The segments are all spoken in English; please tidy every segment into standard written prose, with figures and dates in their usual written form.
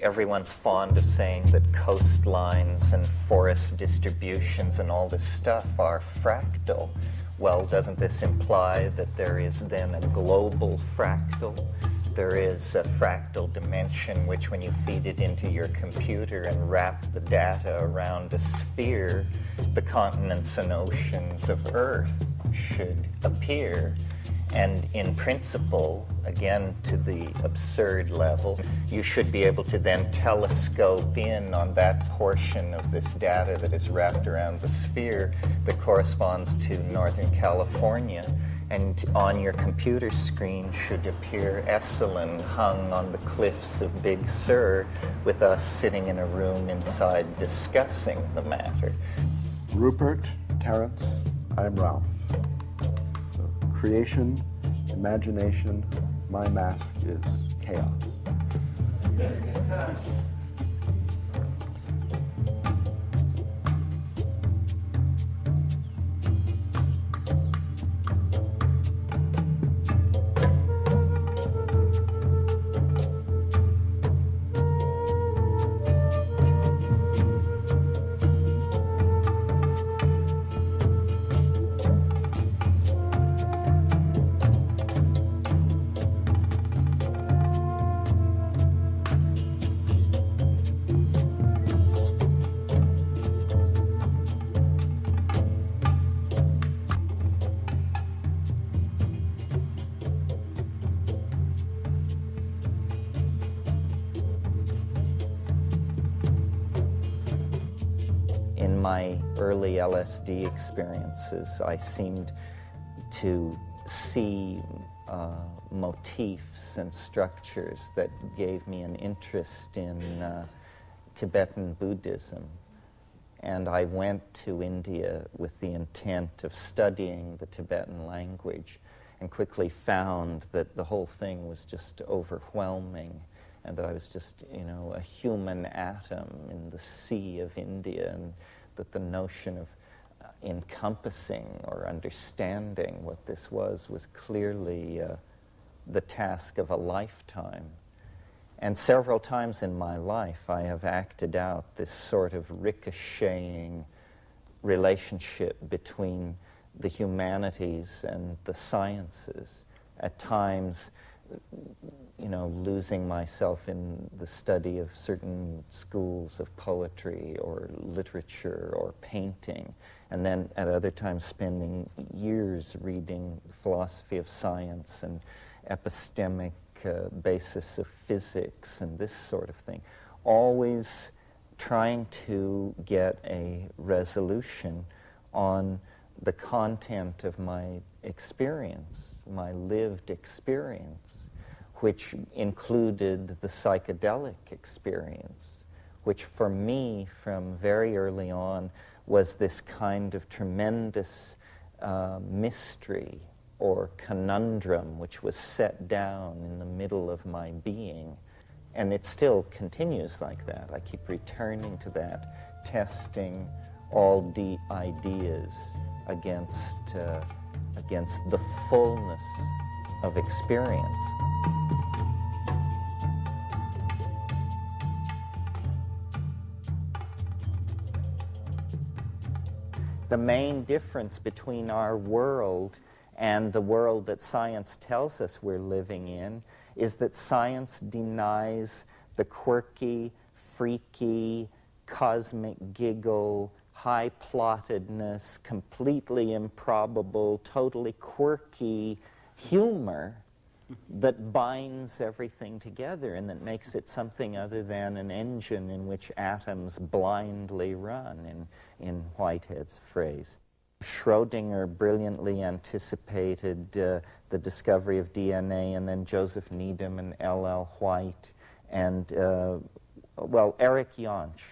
everyone's fond of saying that coastlines and forest distributions and all this stuff are fractal. Well, doesn't this imply that there is then a global fractal? There is a fractal dimension which, when you feed it into your computer and wrap the data around a sphere, the continents and oceans of Earth should appear. And in principle, again to the absurd level, you should be able to then telescope in on that portion of this data that is wrapped around the sphere that corresponds to Northern California. And on your computer screen should appear Esalen hung on the cliffs of Big Sur, with us sitting in a room inside discussing the matter. Rupert, Terence, I'm Ralph. So, creation, imagination, my mask is chaos. In my early LSD experiences, I seemed to see motifs and structures that gave me an interest in Tibetan Buddhism. And I went to India with the intent of studying the Tibetan language, and quickly found that the whole thing was just overwhelming, and that I was just, a human atom in the sea of India, and that the notion of encompassing or understanding what this was clearly the task of a lifetime. And several times in my life I have acted out this sort of ricocheting relationship between the humanities and the sciences, at times losing myself in the study of certain schools of poetry or literature or painting, and then at other times spending years reading philosophy of science and epistemic basis of physics and this sort of thing, always trying to get a resolution on the content of my experience, my lived experience, which included the psychedelic experience, which for me from very early on was this kind of tremendous mystery or conundrum which was set down in the middle of my being. And it still continues like that. I keep returning to that, testing all the ideas against the fullness of experience. The main difference between our world and the world that science tells us we're living in is that science denies the quirky, freaky, cosmic giggle, high-plottedness, completely improbable, totally quirky humor that binds everything together and that makes it something other than an engine in which atoms blindly run, in Whitehead's phrase. Schrödinger brilliantly anticipated the discovery of DNA, and then Joseph Needham and L.L. White, and, Eric Jantsch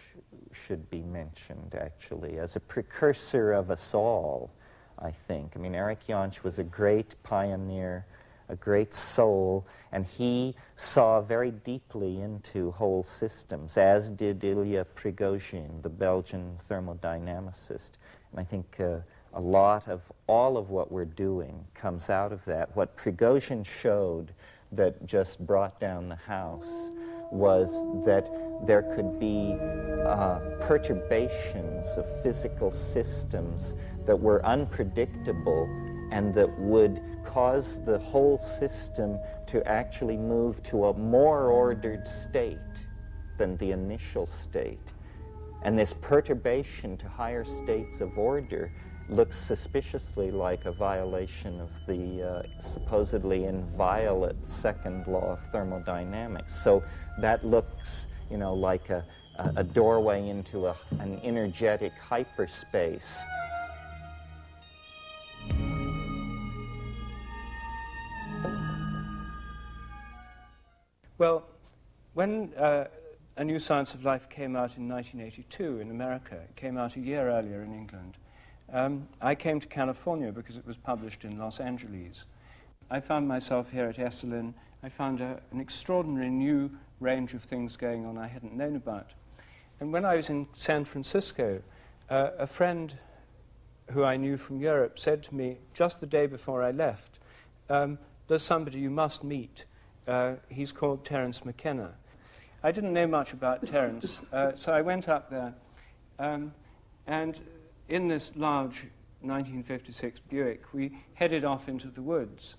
should be mentioned, actually, as a precursor of us all, I think. I mean, Eric Jantsch was a great pioneer, a great soul, and he saw very deeply into whole systems, as did Ilya Prigozhin, the Belgian thermodynamicist. And I think a lot of all of what we're doing comes out of that. What Prigozhin showed that just brought down the house was that there could be perturbations of physical systems that were unpredictable and that would cause the whole system to actually move to a more ordered state than the initial state. And this perturbation to higher states of order looks suspiciously like a violation of the supposedly inviolate second law of thermodynamics. So that looks, you know, like a doorway into an energetic hyperspace. Well, when A New Science of Life came out in 1982 in America, it came out a year earlier in England, I came to California because it was published in Los Angeles. I found myself here at Esalen. I found an extraordinary new range of things going on I hadn't known about. And when I was in San Francisco, a friend who I knew from Europe said to me, just the day before I left, there's somebody you must meet. He's called Terence McKenna. I didn't know much about Terence, so I went up there, and in this large 1956 Buick, we headed off into the woods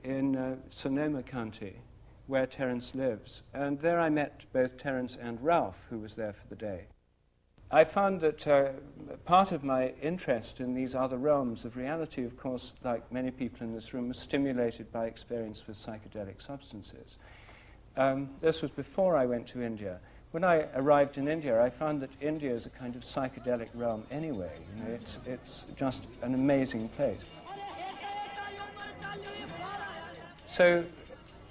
in Sonoma County, where Terence lives. And there I met both Terence and Ralph, who was there for the day. I found that part of my interest in these other realms of reality, of course, like many people in this room, was stimulated by experience with psychedelic substances. This was before I went to India. When I arrived in India, I found that India is a kind of psychedelic realm anyway. You know, it's just an amazing place. So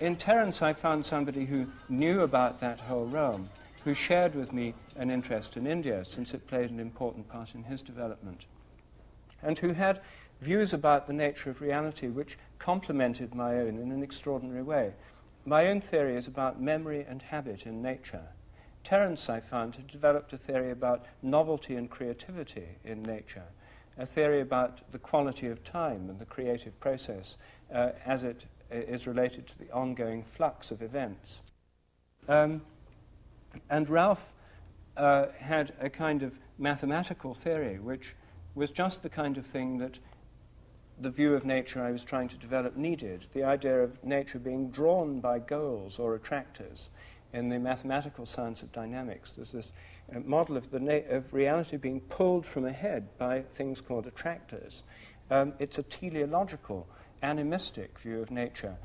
in Terence, I found somebody who knew about that whole realm, who shared with me an interest in India, since it played an important part in his development, and who had views about the nature of reality which complemented my own in an extraordinary way. My own theory is about memory and habit in nature. Terence, I found, had developed a theory about novelty and creativity in nature, a theory about the quality of time and the creative process as it is related to the ongoing flux of events. And Ralph had a kind of mathematical theory which was just the kind of thing that the view of nature I was trying to develop needed, the idea of nature being drawn by goals or attractors. In the mathematical science of dynamics, there's this model of of reality being pulled from ahead by things called attractors. It's a teleological, animistic view of nature,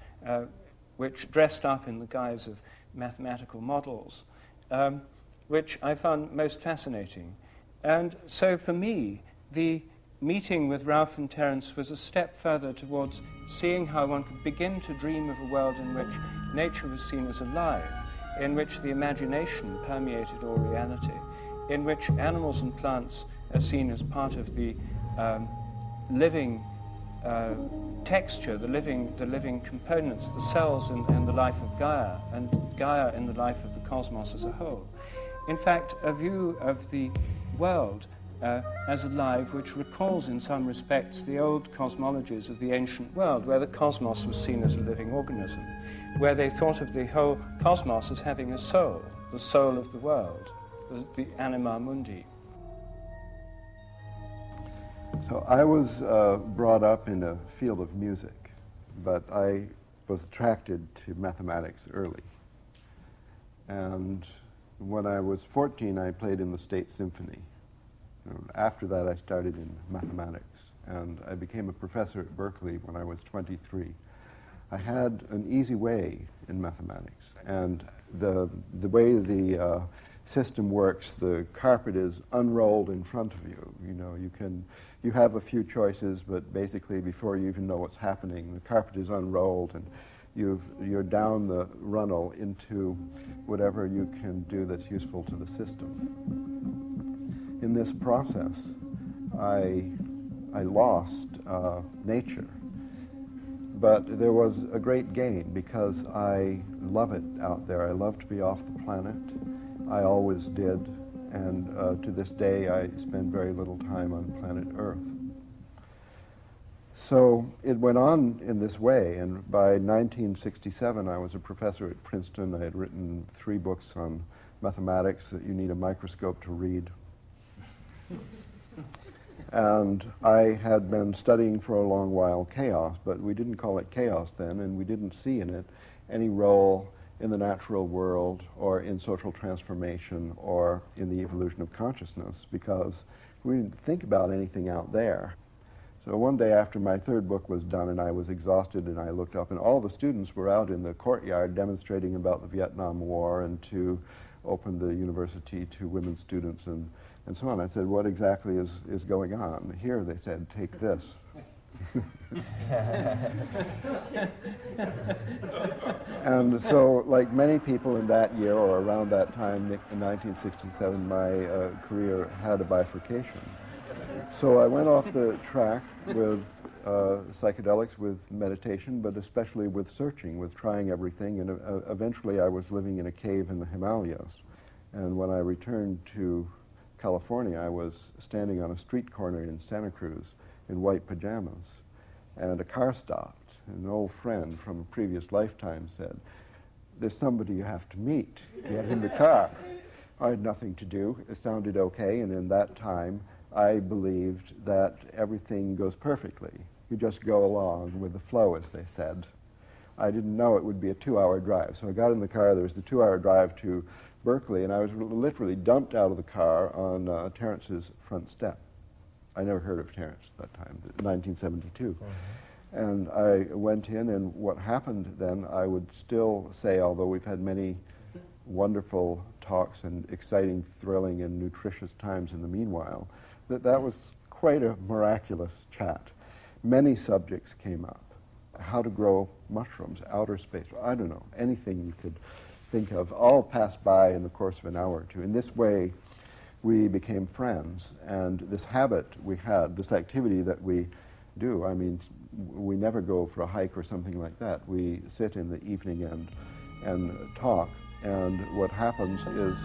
which dressed up in the guise of mathematical models, which I found most fascinating. And so for me, the meeting with Ralph and Terence was a step further towards seeing how one could begin to dream of a world in which nature was seen as alive, in which the imagination permeated all reality, in which animals and plants are seen as part of the living texture, the living components, the cells in the life of Gaia, and Gaia in the life of the cosmos as a whole. In fact, a view of the world as alive, which recalls in some respects the old cosmologies of the ancient world, where the cosmos was seen as a living organism, where they thought of the whole cosmos as having a soul, the soul of the world, the anima mundi. So I was brought up in a field of music, but I was attracted to mathematics early. And when I was 14, I played in the State Symphony. After that, I started in mathematics, and I became a professor at Berkeley when I was 23. I had an easy way in mathematics, and the way the system works, the carpet is unrolled in front of you. You know, you have a few choices, but basically before you even know what's happening, the carpet is unrolled, and you're down the runnel into whatever you can do that's useful to the system. In this process, I lost nature. But there was a great gain because I love it out there. I love to be off the planet. I always did. And to this day, I spend very little time on planet Earth. So it went on in this way. And by 1967, I was a professor at Princeton. I had written 3 books on mathematics that you need a microscope to read. And I had been studying for a long while chaos, but we didn't call it chaos then, and we didn't see in it any role in the natural world or in social transformation or in the evolution of consciousness, because we didn't think about anything out there. So one day after my third book was done and I was exhausted, and I looked up and all the students were out in the courtyard demonstrating about the Vietnam War and to open the university to women students and so on. I said, what exactly is going on? Here, they said, take this. And so, like many people in that year or around that time, in 1967, my career had a bifurcation. So I went off the track with psychedelics, with meditation, but especially with searching, with trying everything, and eventually I was living in a cave in the Himalayas. And when I returned to California, I was standing on a street corner in Santa Cruz in white pajamas, and a car stopped. An old friend from a previous lifetime said, "There's somebody you have to meet. Get in the car." I had nothing to do. It sounded okay, and in that time, I believed that everything goes perfectly. You just go along with the flow, as they said. I didn't know it would be a 2-hour drive, so I got in the car. There was the 2-hour drive to Berkeley, and I was literally dumped out of the car on Terence's front step. I never heard of Terence at that time, 1972. Mm-hmm. And I went in, and what happened then, I would still say, although we've had many wonderful talks and exciting, thrilling, and nutritious times in the meanwhile, that was quite a miraculous chat. Many subjects came up. How to grow mushrooms, outer space, I don't know, anything you could think of, all passed by in the course of an hour or two. In this way, we became friends, and this habit we had, this activity that we do, I mean, we never go for a hike or something like that. We sit in the evening and talk, and what happens is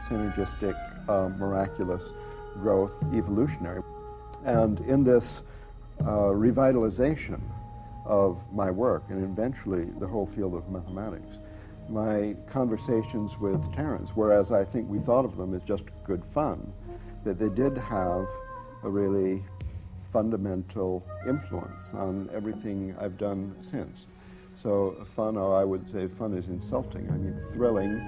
synergistic, miraculous growth, evolutionary. And in this revitalization of my work, and eventually the whole field of mathematics, my conversations with Terence, whereas I think we thought of them as just good fun, that they did have a really fundamental influence on everything I've done since. So fun, or I would say fun is insulting. I mean, thrilling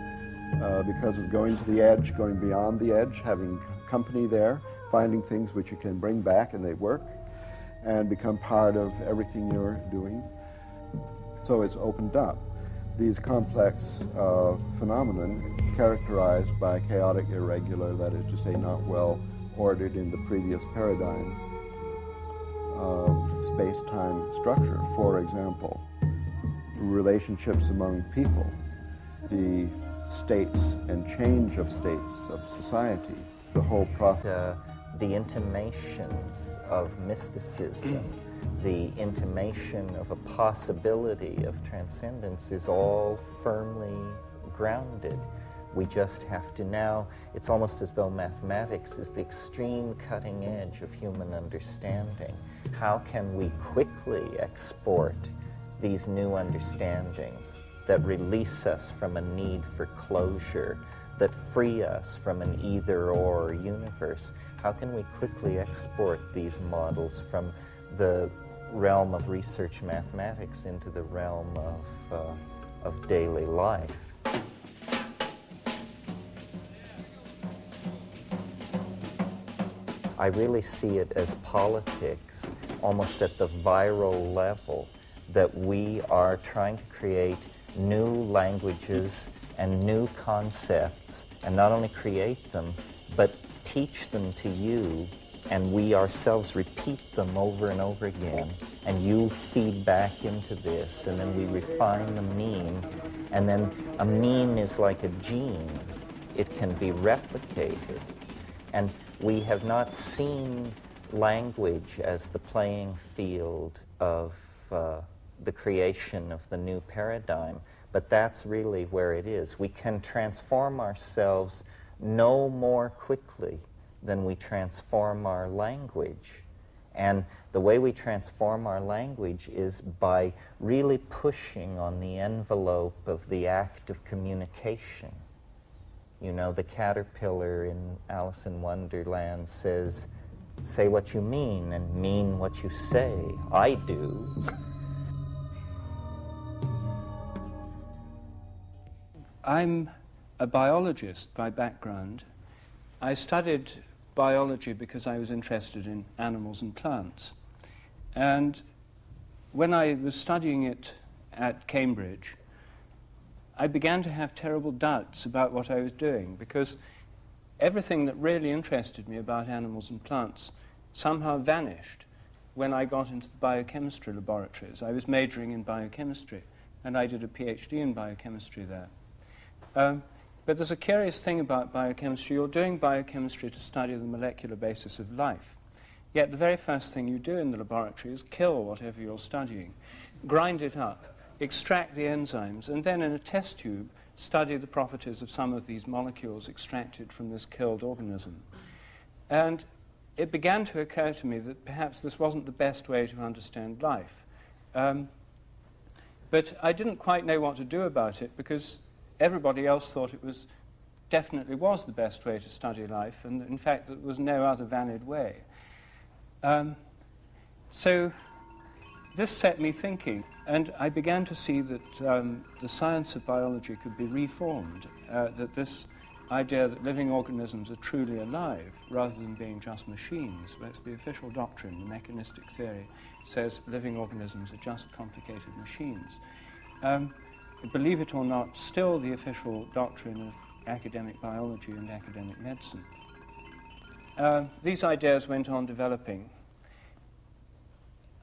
because of going to the edge, going beyond the edge, having company there, finding things which you can bring back and they work, and become part of everything you're doing. So it's opened up these complex phenomenon characterized by chaotic, irregular, that is to say, not well ordered in the previous paradigm of space-time structure. For example, relationships among people, the states and change of states of society, the whole process. The intimations of mysticism, the intimation of a possibility of transcendence is all firmly grounded. We just have to now, it's almost as though mathematics is the extreme cutting edge of human understanding. How can we quickly export these new understandings that release us from a need for closure, that free us from an either-or universe? How can we quickly export these models from the realm of research mathematics into the realm of daily life? I really see it as politics, almost at the viral level, that we are trying to create new languages and new concepts, and not only create them, but teach them to you, and we ourselves repeat them over and over again, and you feed back into this, and then we refine the mean, and then a mean is like a gene. It can be replicated, and we have not seen language as the playing field of the creation of the new paradigm, but that's really where it is. We can transform ourselves no more quickly than we transform our language. And the way we transform our language is by really pushing on the envelope of the act of communication. You know, the caterpillar in Alice in Wonderland says, say what you mean and mean what you say. I do. I'm a biologist by background. I studied biology because I was interested in animals and plants. And when I was studying it at Cambridge, I began to have terrible doubts about what I was doing, because everything that really interested me about animals and plants somehow vanished when I got into the biochemistry laboratories. I was majoring in biochemistry, and I did a PhD in biochemistry there. But there's a curious thing about biochemistry. You're doing biochemistry to study the molecular basis of life. Yet the very first thing you do in the laboratory is kill whatever you're studying, grind it up, extract the enzymes, and then in a test tube study the properties of some of these molecules extracted from this killed organism. And it began to occur to me that perhaps this wasn't the best way to understand life. But I didn't quite know what to do about it, because everybody else thought it definitely was the best way to study life, and in fact there was no other valid way. So this set me thinking, and I began to see that the science of biology could be reformed, that this idea that living organisms are truly alive rather than being just machines. That's the official doctrine. The mechanistic theory says living organisms are just complicated machines. Believe it or not, still the official doctrine of academic biology and academic medicine. These ideas went on developing.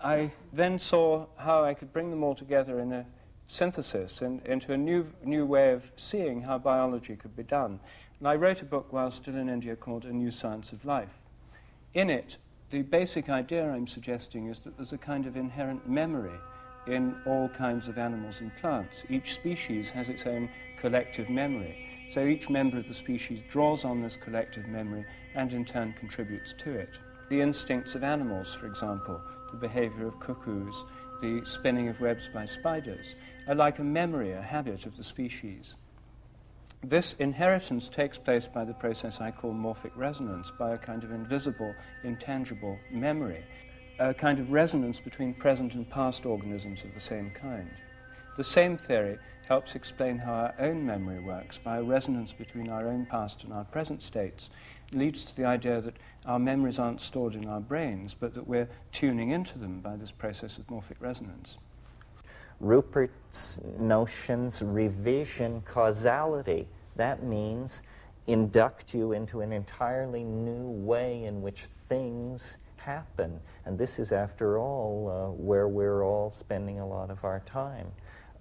I then saw how I could bring them all together in a synthesis and into a new way of seeing how biology could be done. And I wrote a book while still in India called A New Science of Life. In it, the basic idea I'm suggesting is that there's a kind of inherent memory in all kinds of animals and plants. Each species has its own collective memory. So each member of the species draws on this collective memory and in turn contributes to it. The instincts of animals, for example, the behaviour of cuckoos, the spinning of webs by spiders, are like a memory, a habit of the species. This inheritance takes place by the process I call morphic resonance, by a kind of invisible, intangible memory, a kind of resonance between present and past organisms of the same kind. The same theory helps explain how our own memory works, by a resonance between our own past and our present states. It leads to the idea that our memories aren't stored in our brains, but that we're tuning into them by this process of morphic resonance. Rupert's notions revision causality. That means induct you into an entirely new way in which things happen. And this is, after all, where we're all spending a lot of our time.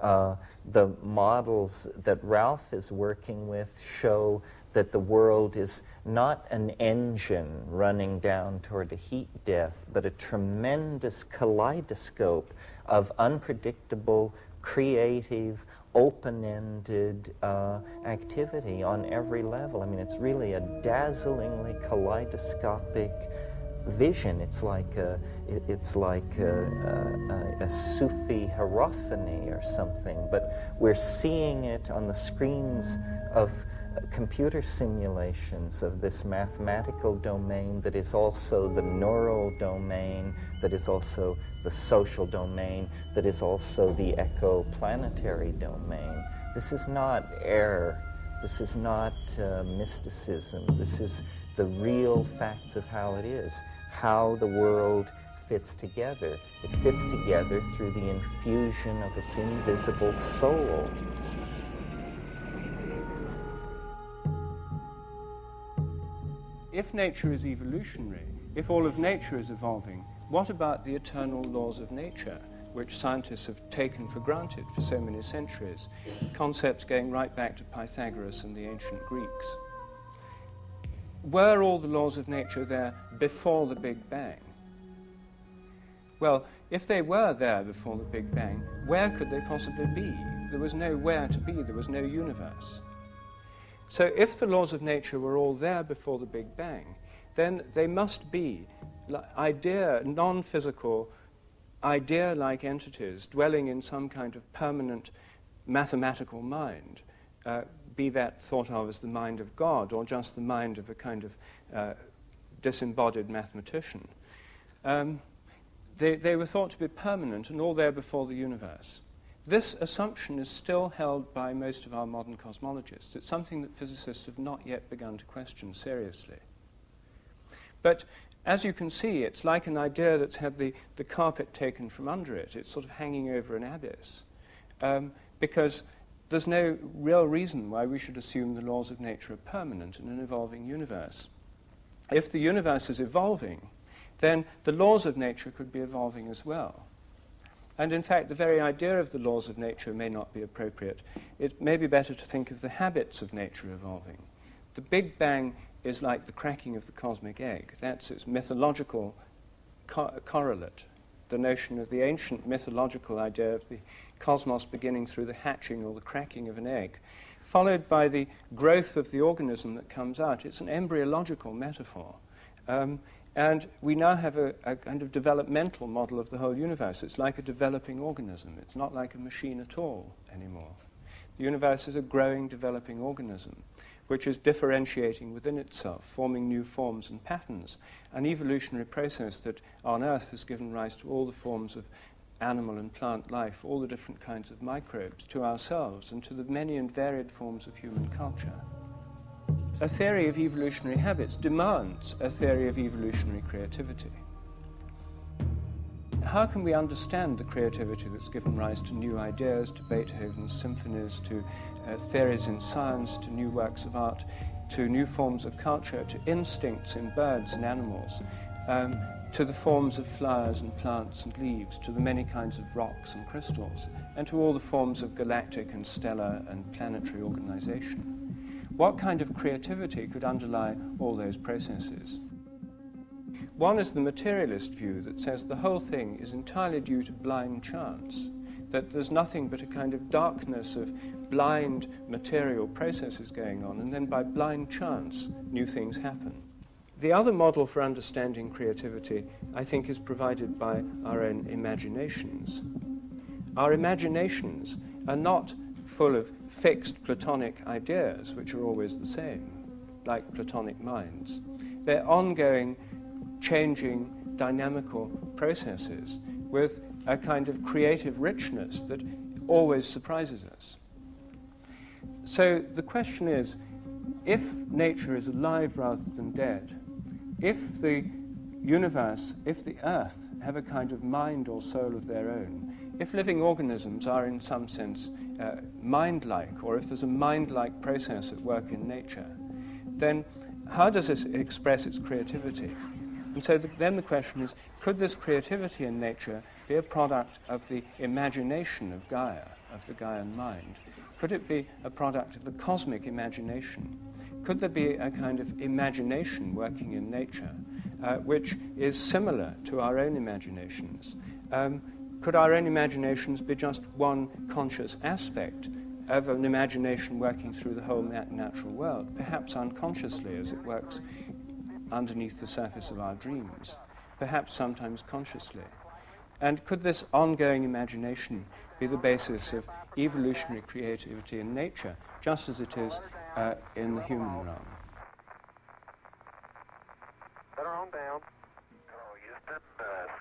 The models that Ralph is working with show that the world is not an engine running down toward a heat death, but a tremendous kaleidoscope of unpredictable, creative, open-ended activity on every level. I mean, it's really a dazzlingly kaleidoscopic vision. It's like a Sufi hierophany or something, but we're seeing it on the screens of computer simulations of this mathematical domain that is also the neural domain, that is also the social domain, that is also the ecoplanetary domain. This is not error. This is not mysticism. This is the real facts of how it is, how the world fits together. It fits together through the infusion of its invisible soul. If nature is evolutionary, if all of nature is evolving, what about the eternal laws of nature, which scientists have taken for granted for so many centuries, concepts going right back to Pythagoras and the ancient Greeks? Were all the laws of nature there before the Big Bang? Well, if they were there before the Big Bang, where could they possibly be? There was nowhere to be, there was no universe. So if the laws of nature were all there before the Big Bang, then they must be non-physical, idea-like entities dwelling in some kind of permanent mathematical mind, be that thought of as the mind of God or just the mind of a kind of disembodied mathematician. They were thought to be permanent and all there before the universe. This assumption is still held by most of our modern cosmologists. It's something that physicists have not yet begun to question seriously. But as you can see, it's like an idea that's had the carpet taken from under it. It's sort of hanging over an abyss. Because there's no real reason why we should assume the laws of nature are permanent in an evolving universe. If the universe is evolving, then the laws of nature could be evolving as well. And in fact, the very idea of the laws of nature may not be appropriate. It may be better to think of the habits of nature evolving. The Big Bang is like the cracking of the cosmic egg. That's its mythological correlate, the notion of the ancient mythological idea of the cosmos beginning through the hatching or the cracking of an egg, followed by the growth of the organism that comes out. It's an embryological metaphor. And we now have a kind of developmental model of the whole universe. It's like a developing organism. It's not like a machine at all anymore. The universe is a growing, developing organism, which is differentiating within itself, forming new forms and patterns, an evolutionary process that on Earth has given rise to all the forms of animal and plant life, all the different kinds of microbes, to ourselves, and to the many and varied forms of human culture. A theory of evolutionary habits demands a theory of evolutionary creativity. How can we understand the creativity that's given rise to new ideas, to Beethoven's symphonies, to theories in science, to new works of art, to new forms of culture, to instincts in birds and animals, to the forms of flowers and plants and leaves, to the many kinds of rocks and crystals, and to all the forms of galactic and stellar and planetary organization? What kind of creativity could underlie all those processes? One is the materialist view that says the whole thing is entirely due to blind chance, that there's nothing but a kind of darkness of blind material processes going on, and then by blind chance, new things happen. The other model for understanding creativity, I think, is provided by our own imaginations. Our imaginations are not full of fixed Platonic ideas, which are always the same, like Platonic minds. They're ongoing, changing, dynamical processes with a kind of creative richness that always surprises us. So the question is, if nature is alive rather than dead, if the universe, if the Earth have a kind of mind or soul of their own, if living organisms are in some sense mind-like, or if there's a mind-like process at work in nature, then how does this express its creativity? And so then the question is, could this creativity in nature be a product of the imagination of Gaia, of the Gaian mind? Could it be a product of the cosmic imagination? Could there be a kind of imagination working in nature which is similar to our own imaginations? Could our own imaginations be just one conscious aspect of an imagination working through the whole natural world, perhaps unconsciously as it works underneath the surface of our dreams, perhaps sometimes consciously? And could this ongoing imagination be the basis of evolutionary creativity in nature, just as it is in the human realm? Put her on down. Oh, Houston,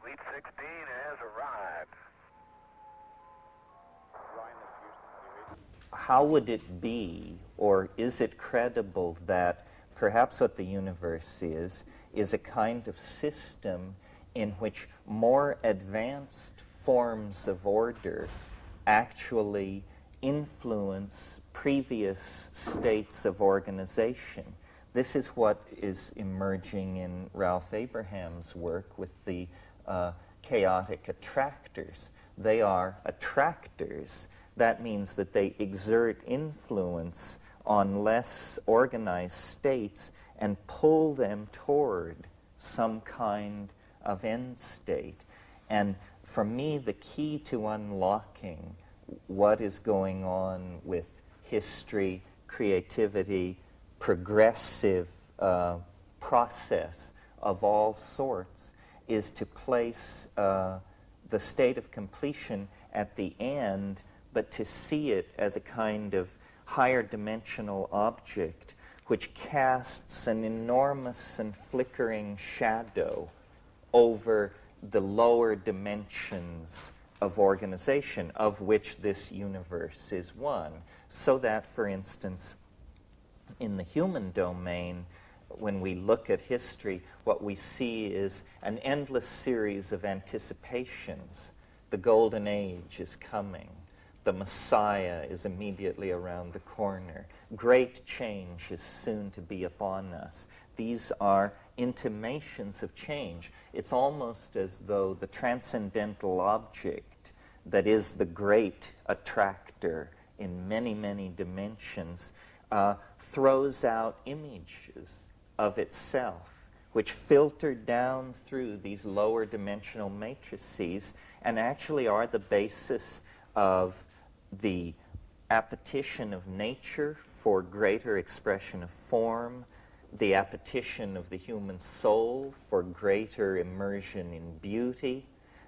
Suite 16 has arrived. How would it be, or is it credible that perhaps what the universe is a kind of system in which more advanced forms of order actually influence previous states of organization? This is what is emerging in Ralph Abraham's work with the chaotic attractors. They are attractors. That means that they exert influence on less organized states and pull them toward some kind of end state. And for me, the key to unlocking what is going on with history, creativity, progressive process of all sorts is to place the state of completion at the end, but to see it as a kind of higher dimensional object which casts an enormous and flickering shadow over the lower dimensions of organization, of which this universe is one. So that, for instance, in the human domain, when we look at history, what we see is an endless series of anticipations. The golden age is coming. The Messiah is immediately around the corner. Great change is soon to be upon us. These are intimations of change. It's almost as though the transcendental object that is the great attractor in many, many dimensions throws out images of itself, which filter down through these lower dimensional matrices and actually are the basis of the appetition of nature for greater expression of form, the appetition of the human soul for greater immersion in beauty,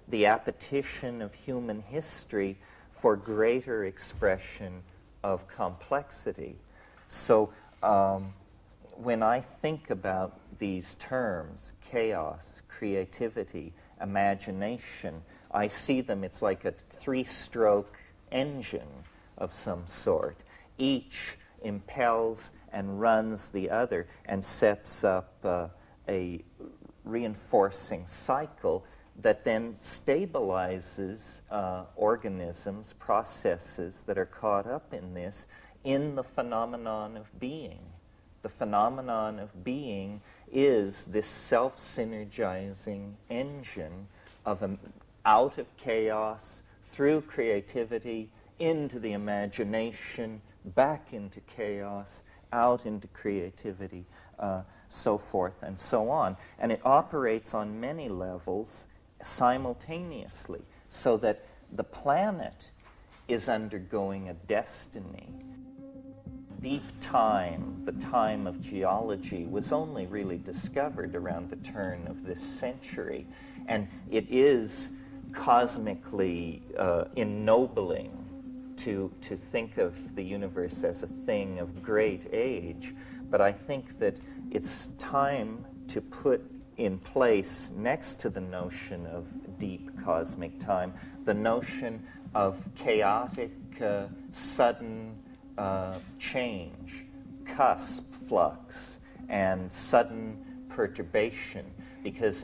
the appetition of human history for greater expression of complexity. So when I think about these terms, chaos, creativity, imagination, I see them, it's like a three-stroke engine of some sort. Each impels and runs the other and sets up a reinforcing cycle that then stabilizes organisms, processes that are caught up in this, in the phenomenon of being. The phenomenon of being is this self-synergizing engine of out of chaos, through creativity, into the imagination, back into chaos, out into creativity, so forth and so on. And it operates on many levels simultaneously, so that the planet is undergoing a destiny. Deep time, the time of geology, was only really discovered around the turn of this century. And it is cosmically ennobling to think of the universe as a thing of great age. But I think that it's time to put in place, next to the notion of deep cosmic time, the notion of chaotic, sudden change, cusp flux, and sudden perturbation. Because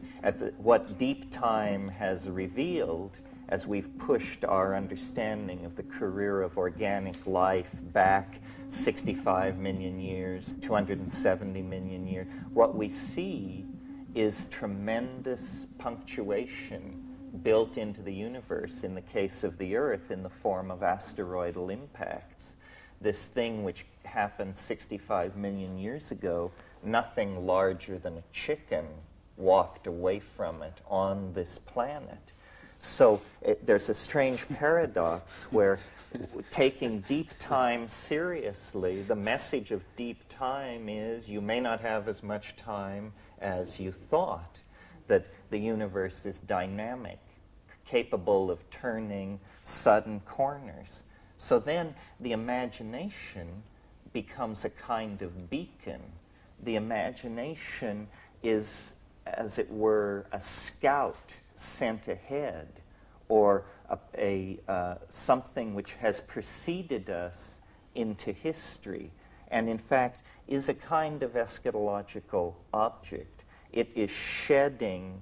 what deep time has revealed, as we've pushed our understanding of the career of organic life back 65 million years, 270 million years, what we see is tremendous punctuation built into the universe, in the case of the Earth, in the form of asteroidal impacts. This thing which happened 65 million years ago, nothing larger than a chicken walked away from it on this planet. So there's a strange paradox where taking deep time seriously, the message of deep time is you may not have as much time as you thought, that the universe is dynamic, capable of turning sudden corners. So then the imagination becomes a kind of beacon. The imagination is, as it were, a scout sent ahead, or something which has preceded us into history, and in fact is a kind of eschatological object. It is shedding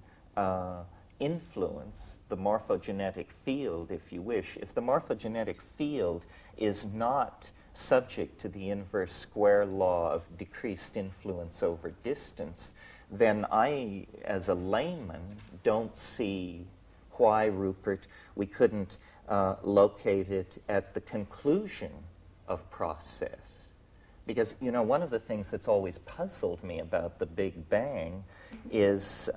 influence, the morphogenetic field, if you wish. If the morphogenetic field is not subject to the inverse square law of decreased influence over distance, then I, as a layman, don't see why, Rupert, we couldn't locate it at the conclusion of process. Because, you know, one of the things that's always puzzled me about the Big Bang is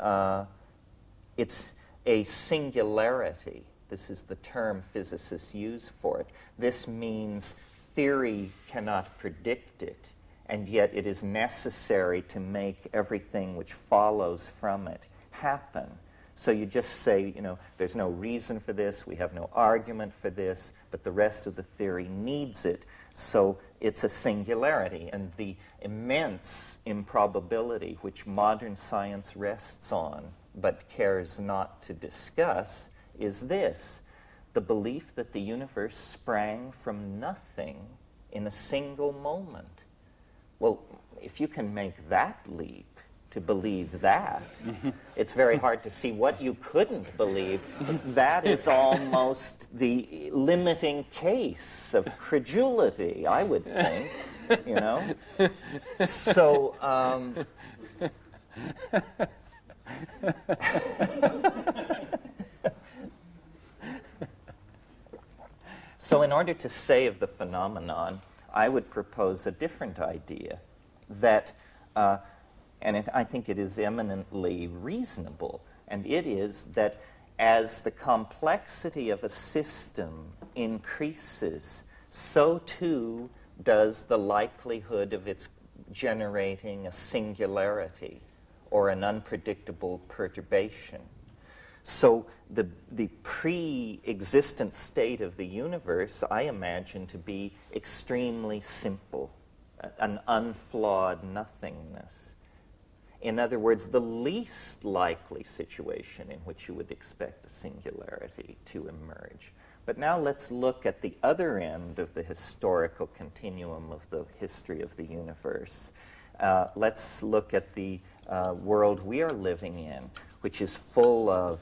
it's a singularity. This is the term physicists use for it. This means theory cannot predict it, and yet it is necessary to make everything which follows from it happen. So you just say, you know, there's no reason for this, we have no argument for this, but the rest of the theory needs it. So it's a singularity. And the immense improbability which modern science rests on but cares not to discuss is this: the belief that the universe sprang from nothing in a single moment. Well, if you can make that leap to believe that, it's very hard to see what you couldn't believe. That is almost the limiting case of credulity, I would think, you know? So, so in order to save the phenomenon, I would propose a different idea that, I think it is eminently reasonable, and it is that as the complexity of a system increases, so too does the likelihood of its generating a singularity or an unpredictable perturbation. So the pre-existent state of the universe I imagine to be extremely simple, an unflawed nothingness. In other words, the least likely situation in which you would expect a singularity to emerge. But now let's look at the other end of the historical continuum of the history of the universe. Let's look at the world we are living in, which is full of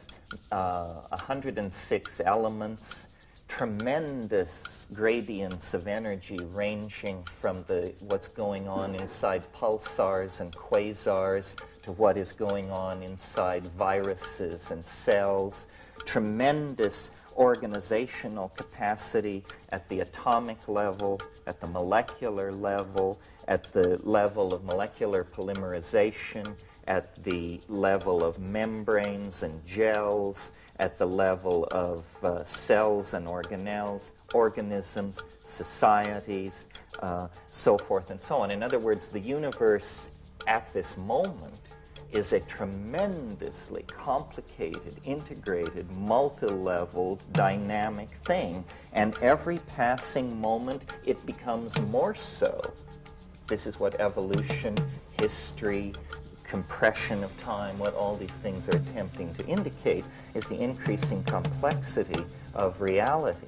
106 elements, tremendous gradients of energy ranging from what's going on inside pulsars and quasars to what is going on inside viruses and cells, tremendous organizational capacity at the atomic level, at the molecular level, at the level of molecular polymerization, at the level of membranes and gels, at the level of cells and organelles, organisms, societies, so forth and so on. In other words, the universe at this moment is a tremendously complicated, integrated, multi-leveled, dynamic thing, and every passing moment it becomes more so. This is what evolution, history, compression of time, what all these things are attempting to indicate, is the increasing complexity of reality.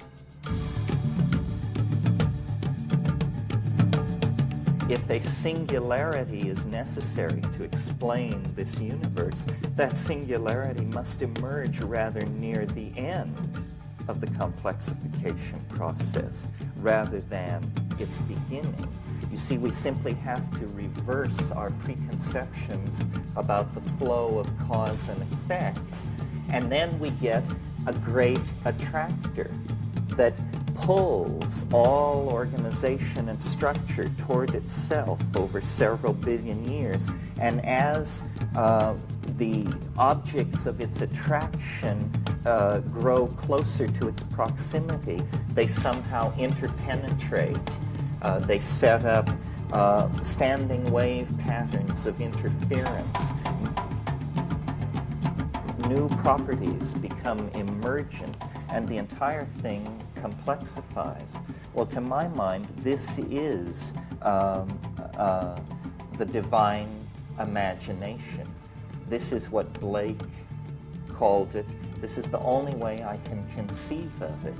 If a singularity is necessary to explain this universe, that singularity must emerge rather near the end of the complexification process rather than its beginning. You see, we simply have to reverse our preconceptions about the flow of cause and effect, and then we get a great attractor that pulls all organization and structure toward itself over several billion years. And as the objects of its attraction grow closer to its proximity, they somehow interpenetrate. They set up standing wave patterns of interference. New properties become emergent, and the entire thing complexifies. Well, to my mind, this is the divine imagination. This is what Blake called it. This is the only way I can conceive of it.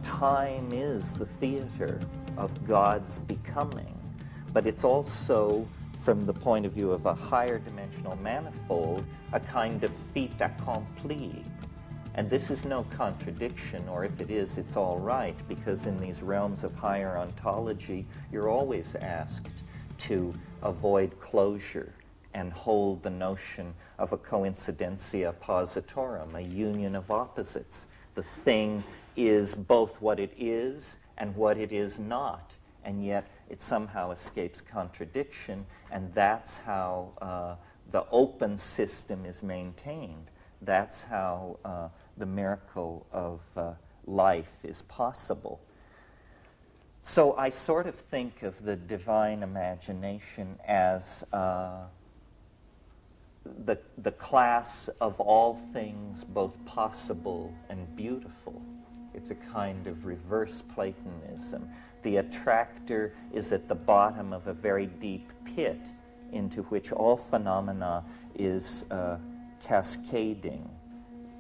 Time is the theater of God's becoming, but it's also, from the point of view of a higher dimensional manifold, a kind of fait accompli. And this is no contradiction, or if it is, it's all right, because in these realms of higher ontology, you're always asked to avoid closure and hold the notion of a coincidentia positorum, a union of opposites. The thing is both what it is and what it is not, and yet it somehow escapes contradiction, and that's how the open system is maintained. That's how the miracle of life is possible. So I sort of think of the divine imagination as the class of all things both possible and beautiful. It's a kind of reverse Platonism. The attractor is at the bottom of a very deep pit into which all phenomena is cascading.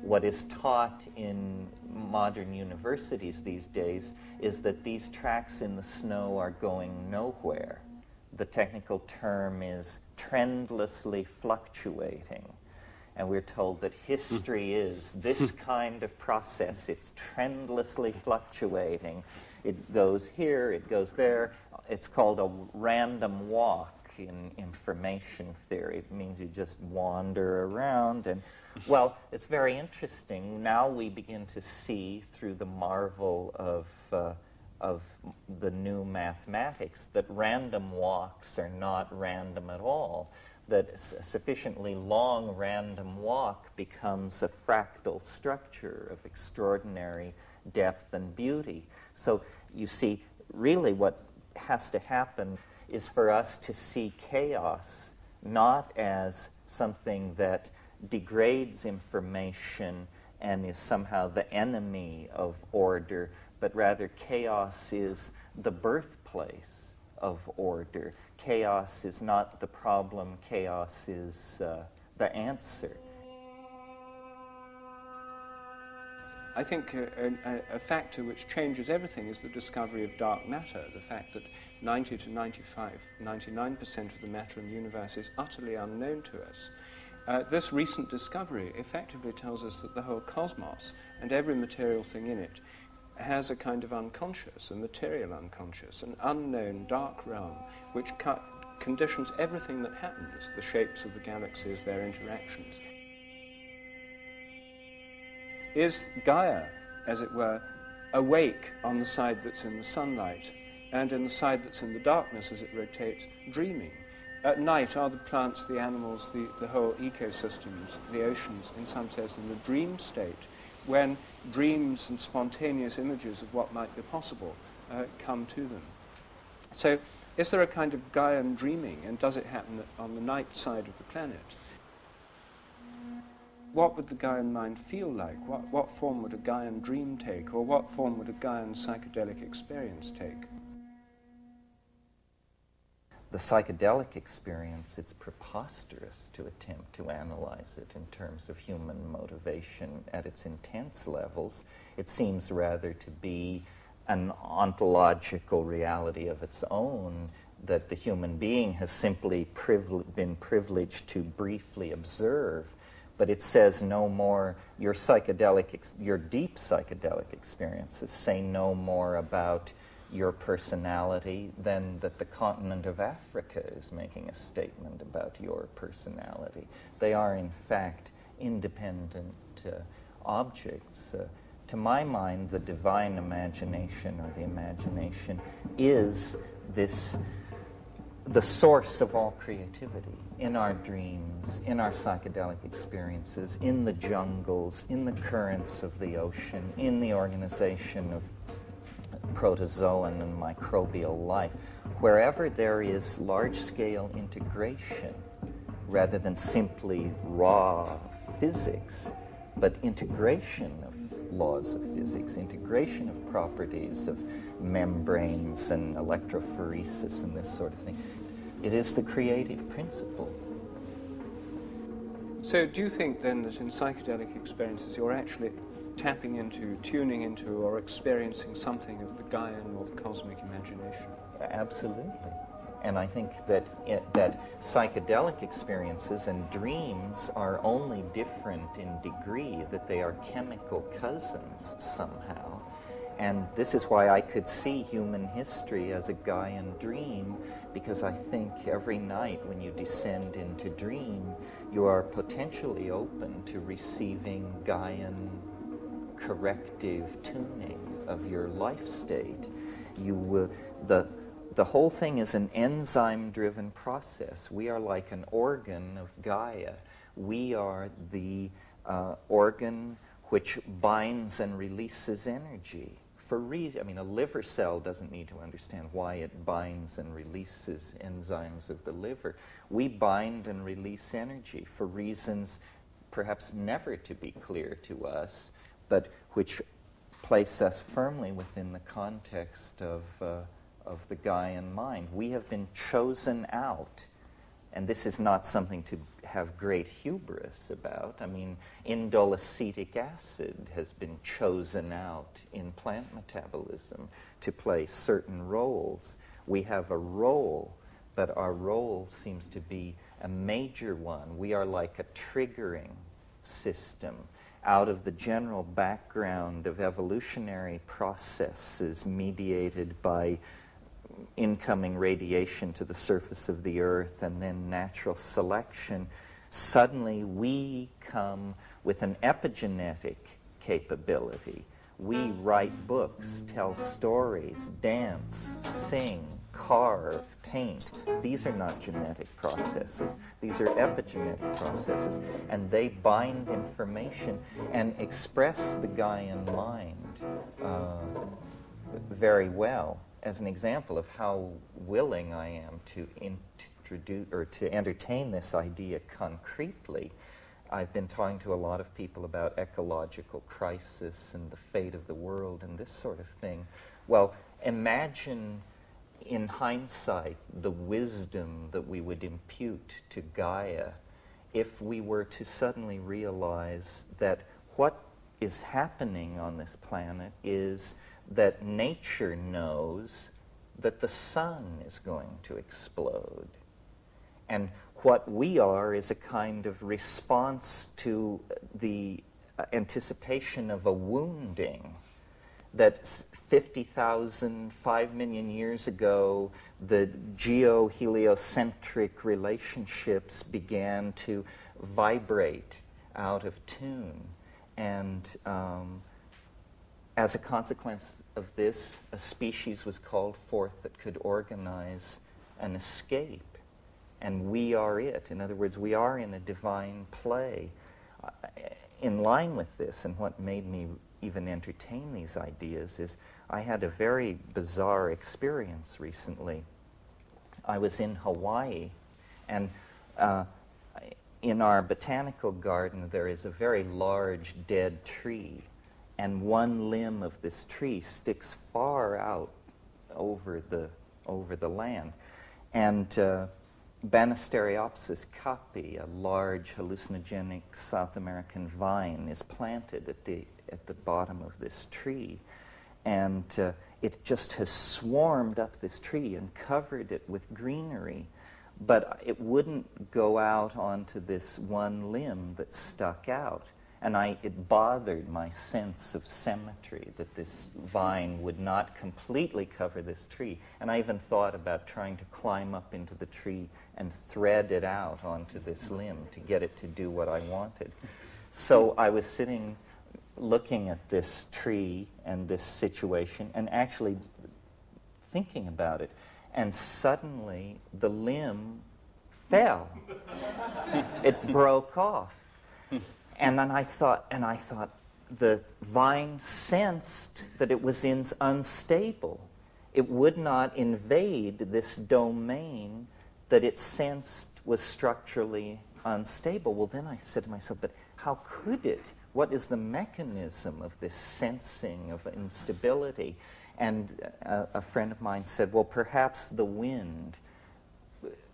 What is taught in modern universities these days is that these tracks in the snow are going nowhere. The technical term is trendlessly fluctuating. And we're told that history is this kind of process. It's trendlessly fluctuating. It goes here, it goes there. It's called a random walk in information theory. It means you just wander around. And, well, it's very interesting. Now we begin to see through the marvel of the new mathematics that random walks are not random at all. That a sufficiently long random walk becomes a fractal structure of extraordinary depth and beauty. So you see, really what has to happen is for us to see chaos not as something that degrades information and is somehow the enemy of order, but rather chaos is the birthplace of order. Chaos is not the problem, chaos is the answer. I think a factor which changes everything is the discovery of dark matter, the fact that 90 to 99% of the matter in the universe is utterly unknown to us. This recent discovery effectively tells us that the whole cosmos and every material thing in it has a kind of unconscious, a material unconscious, an unknown dark realm which conditions everything that happens, the shapes of the galaxies, their interactions. Is Gaia, as it were, awake on the side that's in the sunlight, and in the side that's in the darkness as it rotates, dreaming? At night, are the plants, the animals, the whole ecosystems, the oceans, in some sense, in the dream state, when dreams and spontaneous images of what might be possible come to them? So, is there a kind of Gaian dreaming, and does it happen on the night side of the planet? What would the Gaian mind feel like? What form would a Gaian dream take, or what form would a Gaian psychedelic experience take? The psychedelic experience, it's preposterous to attempt to analyze it in terms of human motivation at its intense levels. It seems rather to be an ontological reality of its own that the human being has simply been privileged to briefly observe. But it says no more, your deep psychedelic experiences say no more about your personality than that the continent of Africa is making a statement about your personality. They are, in fact, independent objects. To my mind, the divine imagination, or the imagination, is the source of all creativity in our dreams, in our psychedelic experiences, in the jungles, in the currents of the ocean, in the organization of protozoan and microbial life. Wherever there is large-scale integration, rather than simply raw physics, but integration of laws of physics, integration of properties of membranes and electrophoresis and this sort of thing. It is the creative principle. So do you think then that in psychedelic experiences you're actually tapping into, tuning into, or experiencing something of the Gaian or the cosmic imagination? Absolutely. And I think that that psychedelic experiences and dreams are only different in degree, that they are chemical cousins somehow. And this is why I could see human history as a Gaian dream, because I think every night when you descend into dream, you are potentially open to receiving Gaian corrective tuning of your life state. You will, the whole thing is an enzyme-driven process. We are like an organ of Gaia. We are the organ which binds and releases energy for I mean, a liver cell doesn't need to understand why it binds and releases enzymes of the liver. We bind and release energy for reasons perhaps never to be clear to us, but which place us firmly within the context of the Gaian mind. We have been chosen out, and this is not something to have great hubris about. I mean, indolacetic acid has been chosen out in plant metabolism to play certain roles. We have a role, but our role seems to be a major one. We are like a triggering system out of the general background of evolutionary processes mediated by incoming radiation to the surface of the earth and then natural selection. Suddenly we come with an epigenetic capability. We write books, tell stories, dance, sing, carve, paint. These are not genetic processes. These are epigenetic processes. And they bind information and express the Gaian mind very well. As an example of how willing I am to introduce or to entertain this idea concretely, I've been talking to a lot of people about ecological crisis and the fate of the world and this sort of thing. Well, imagine in hindsight the wisdom that we would impute to Gaia if we were to suddenly realize that what is happening on this planet is that nature knows that the sun is going to explode. And what we are is a kind of response to the anticipation of a wounding that 50,000, 5 million years ago, the geo-heliocentric relationships began to vibrate out of tune. And as a consequence of this, a species was called forth that could organize an escape. And we are it. In other words, we are in a divine play. In line with this, and what made me even entertain these ideas, is I had a very bizarre experience recently. I was in Hawaii, and in our botanical garden there is a very large dead tree, and one limb of this tree sticks far out over the land. And Banisteriopsis capi, a large hallucinogenic South American vine, is planted at the bottom of this tree. And it just has swarmed up this tree and covered it with greenery. But it wouldn't go out onto this one limb that stuck out. And it bothered my sense of symmetry that this vine would not completely cover this tree. And I even thought about trying to climb up into the tree and thread it out onto this limb to get it to do what I wanted. So I was sitting looking at this tree and this situation and actually thinking about it. And suddenly the limb fell. It broke off. And then I thought, the vine sensed that it was unstable. It would not invade this domain that it sensed was structurally unstable. Well, then I said to myself, but how could it? What is the mechanism of this sensing of instability? And a friend of mine said, well, perhaps the wind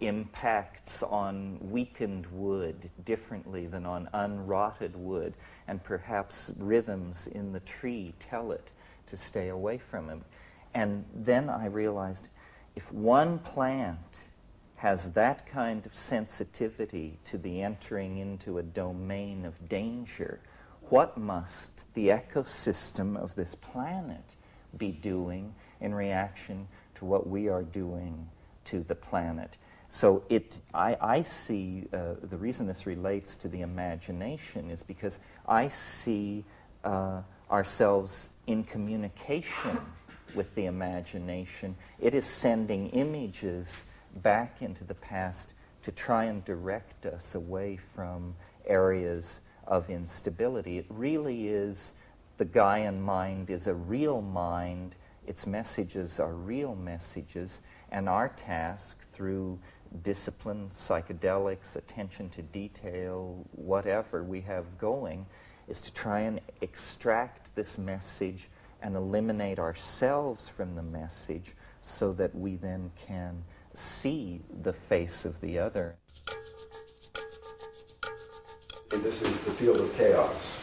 impacts on weakened wood differently than on unrotted wood, and perhaps rhythms in the tree tell it to stay away from him. And then I realized if one plant has that kind of sensitivity to the entering into a domain of danger, what must the ecosystem of this planet be doing in reaction to what we are doing to the planet? So I see, the reason this relates to the imagination is because I see ourselves in communication with the imagination. It is sending images back into the past to try and direct us away from areas of instability. It really is the Gaian mind is a real mind, its messages are real messages, and our task through discipline, psychedelics, attention to detail, whatever we have going, is to try and extract this message and eliminate ourselves from the message so that we then can see the face of the other. And this is the field of chaos.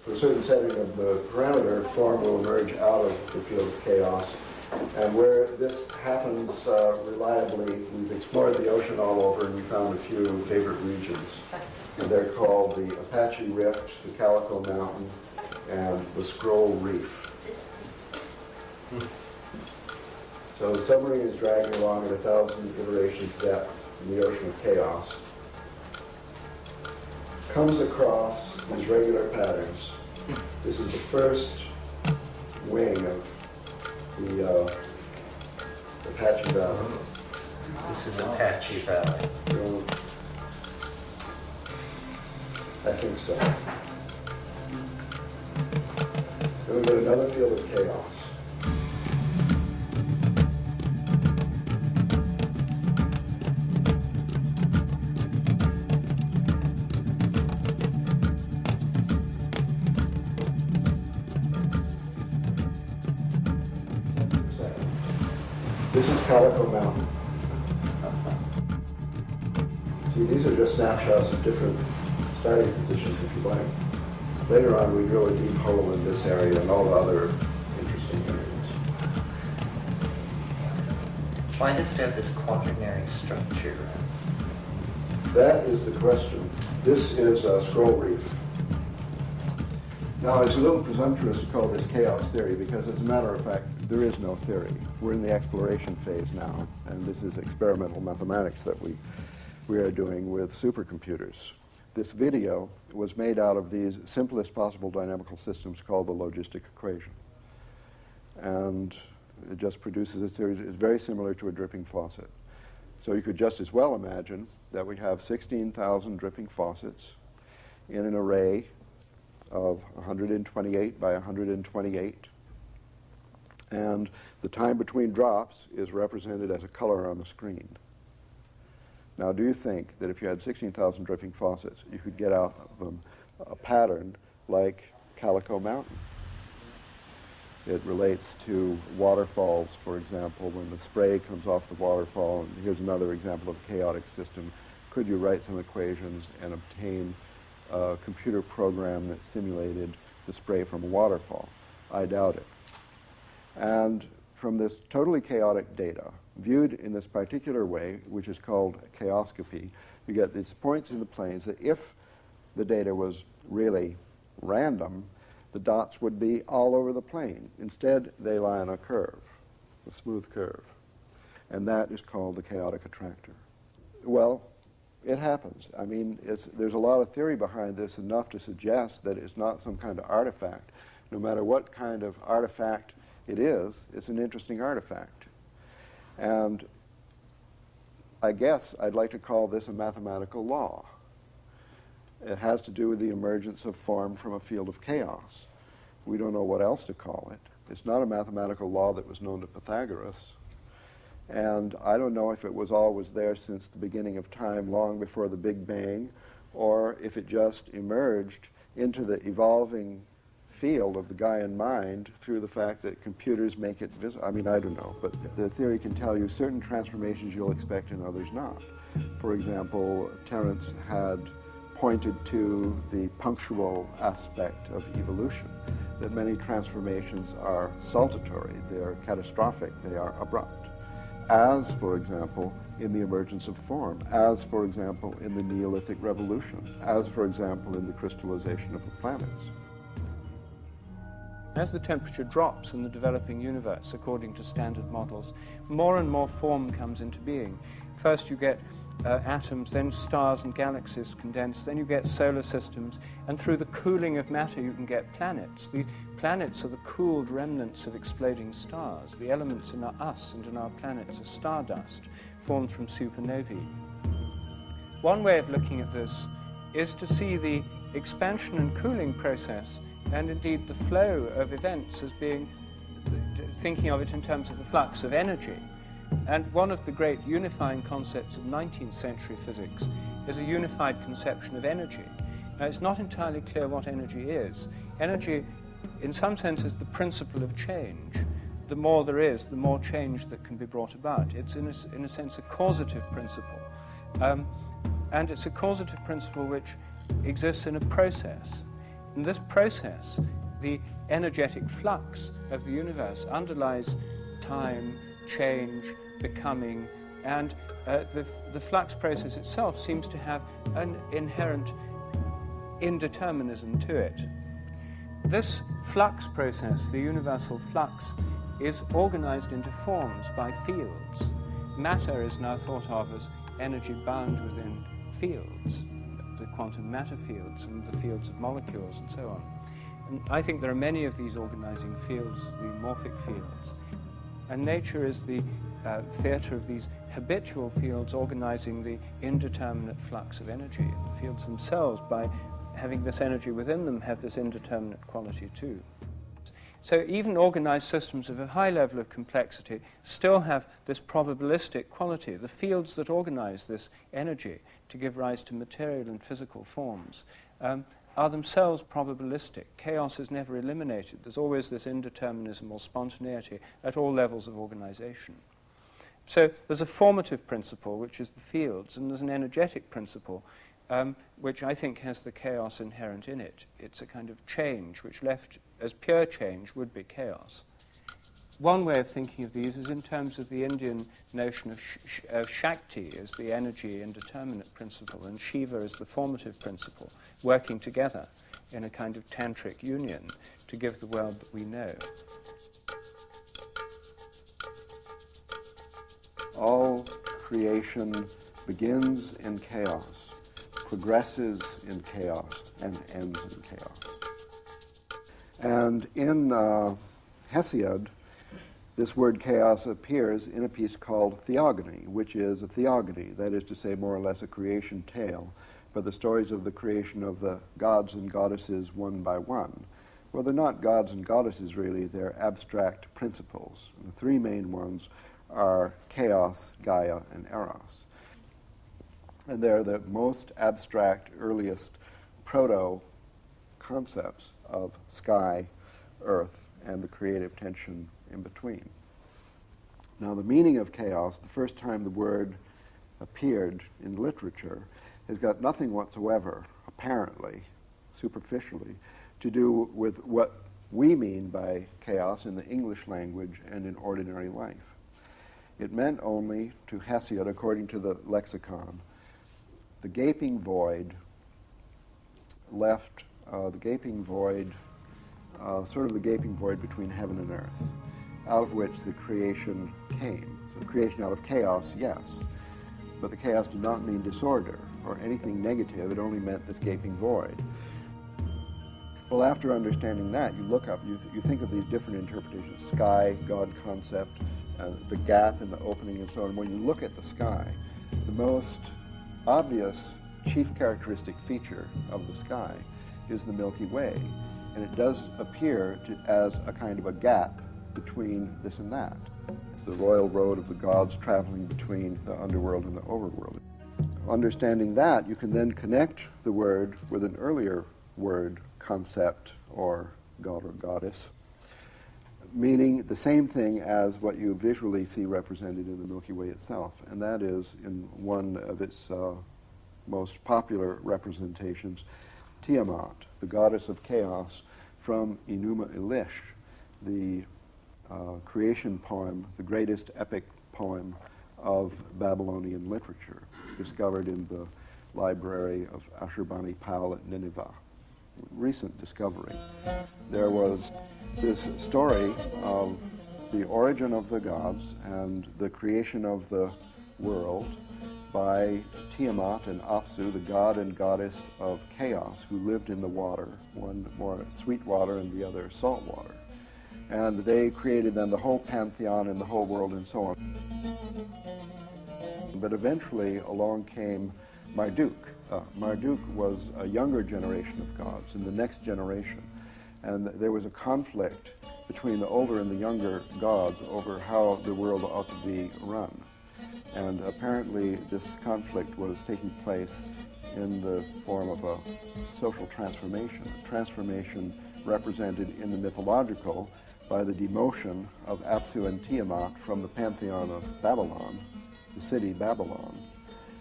For a certain setting of the parameter, form will emerge out of the field of chaos. And where this happens reliably, we've explored the ocean all over and we found a few favorite regions. And they're called the Apache Rift, the Calico Mountain, and the Scroll Reef. So the submarine is dragging along at 1,000 iterations depth in the ocean of chaos. Comes across these regular patterns. This is the first wing of the Apache Valley. This is Apache Valley. I think so. Then we get another field of chaos. This is Calico Mountain. See, these are just snapshots of different starting positions, if you like. Later on, we drill a deep hole in this area and all the other interesting areas. Why does it have this quaternary structure? That is the question. This is a scroll reef. Now, it's a little presumptuous to call this chaos theory because, as a matter of fact, there is no theory. We're in the exploration phase now, and this is experimental mathematics that we are doing with supercomputers. This video was made out of these simplest possible dynamical systems called the logistic equation. And it just produces a series. It's very similar to a dripping faucet. So you could just as well imagine that we have 16,000 dripping faucets in an array of 128 by 128. And the time between drops is represented as a color on the screen. Now, do you think that if you had 16,000 dripping faucets, you could get out of them a pattern like Calico Mountain? It relates to waterfalls, for example, when the spray comes off the waterfall. And here's another example of a chaotic system. Could you write some equations and obtain a computer program that simulated the spray from a waterfall? I doubt it. And from this totally chaotic data, viewed in this particular way, which is called chaoscopy, you get these points in the planes that if the data was really random, the dots would be all over the plane. Instead, they lie on a curve, a smooth curve. And that is called the chaotic attractor. Well, it happens. I mean, there's a lot of theory behind this, enough to suggest that it's not some kind of artifact. No matter what kind of artifact it is, it's an interesting artifact. And I guess I'd like to call this a mathematical law. It has to do with the emergence of form from a field of chaos. We don't know what else to call it. It's not a mathematical law that was known to Pythagoras. And I don't know if it was always there since the beginning of time, long before the Big Bang, or if it just emerged into the evolving field of the Gaian mind through the fact that computers make it visible. I mean, I don't know, but the theory can tell you certain transformations you'll expect and others not. For example, Terence had pointed to the punctual aspect of evolution, that many transformations are saltatory, they are catastrophic, they are abrupt. As, for example, in the emergence of form, as, for example, in the Neolithic Revolution, as, for example, in the crystallization of the planets. As the temperature drops in the developing universe, according to standard models, more and more form comes into being. First you get atoms, then stars and galaxies condense, then you get solar systems, and through the cooling of matter you can get planets. The planets are the cooled remnants of exploding stars. The elements in us and in our planets are stardust, formed from supernovae. One way of looking at this is to see the expansion and cooling process, and indeed the flow of events, as being, thinking of it in terms of the flux of energy. And one of the great unifying concepts of 19th century physics is a unified conception of energy. Now, it's not entirely clear what energy is. Energy, in some sense, is the principle of change. The more there is, the more change that can be brought about. It's, in a sense, a causative principle. And it's a causative principle which exists in a process. In this process, the energetic flux of the universe underlies time, change, becoming, and the flux process itself seems to have an inherent indeterminism to it. This flux process, the universal flux, is organized into forms by fields. Matter is now thought of as energy bound within fields, the quantum matter fields and the fields of molecules and so on. And I think there are many of these organizing fields, the morphic fields. And nature is the theatre of these habitual fields organizing the indeterminate flux of energy. And the fields themselves, by having this energy within them, have this indeterminate quality too. So even organized systems of a high level of complexity still have this probabilistic quality. The fields that organize this energy to give rise to material and physical forms are themselves probabilistic. Chaos is never eliminated. There's always this indeterminism or spontaneity at all levels of organization. So there's a formative principle, which is the fields, and there's an energetic principle, which I think has the chaos inherent in it. It's a kind of change, which left as pure change would be chaos. One way of thinking of these is in terms of the Indian notion of Shakti as the energy indeterminate principle, and Shiva as the formative principle, working together in a kind of tantric union to give the world that we know. All creation begins in chaos, progresses in chaos, and ends in chaos. And in Hesiod, this word chaos appears in a piece called Theogony, which is a theogony, that is to say, more or less a creation tale, but the stories of the creation of the gods and goddesses one by one. Well, they're not gods and goddesses, really. They're abstract principles. And the three main ones are chaos, Gaia, and Eros. And they're the most abstract, earliest proto-concepts of sky, earth, and the creative tension in between. Now, the meaning of chaos, the first time the word appeared in literature, has got nothing whatsoever, apparently, superficially, to do with what we mean by chaos in the English language and in ordinary life. It meant only, to Hesiod, according to the lexicon, the gaping void left, sort of the gaping void between heaven and earth, out of which the creation came. So creation out of chaos, yes, but the chaos did not mean disorder or anything negative. It only meant this gaping void. Well, after understanding that, you look up, you think of these different interpretations, sky, God concept, the gap in the opening and so on. When you look at the sky, the most obvious chief characteristic feature of the sky is the Milky Way, and it does appear as a kind of a gap between this and that, the royal road of the gods traveling between the underworld and the overworld. Understanding that, you can then connect the word with an earlier word, concept, or god or goddess, meaning the same thing as what you visually see represented in the Milky Way itself, and that is, in one of its most popular representations, Tiamat, the goddess of chaos, from Enuma Elish, the creation poem, the greatest epic poem of Babylonian literature, discovered in the library of Ashurbanipal at Nineveh. Recent discovery. There was this story of the origin of the gods and the creation of the world by Tiamat and Apsu, the god and goddess of chaos, who lived in the water, one more sweet water and the other salt water. And they created then the whole pantheon and the whole world and so on. But eventually along came Marduk. Marduk was a younger generation of gods, in the next generation. And there was a conflict between the older and the younger gods over how the world ought to be run. And apparently this conflict was taking place in the form of a social transformation, a transformation represented in the mythological by the demotion of Apsu and Tiamat from the pantheon of Babylon, the city Babylon,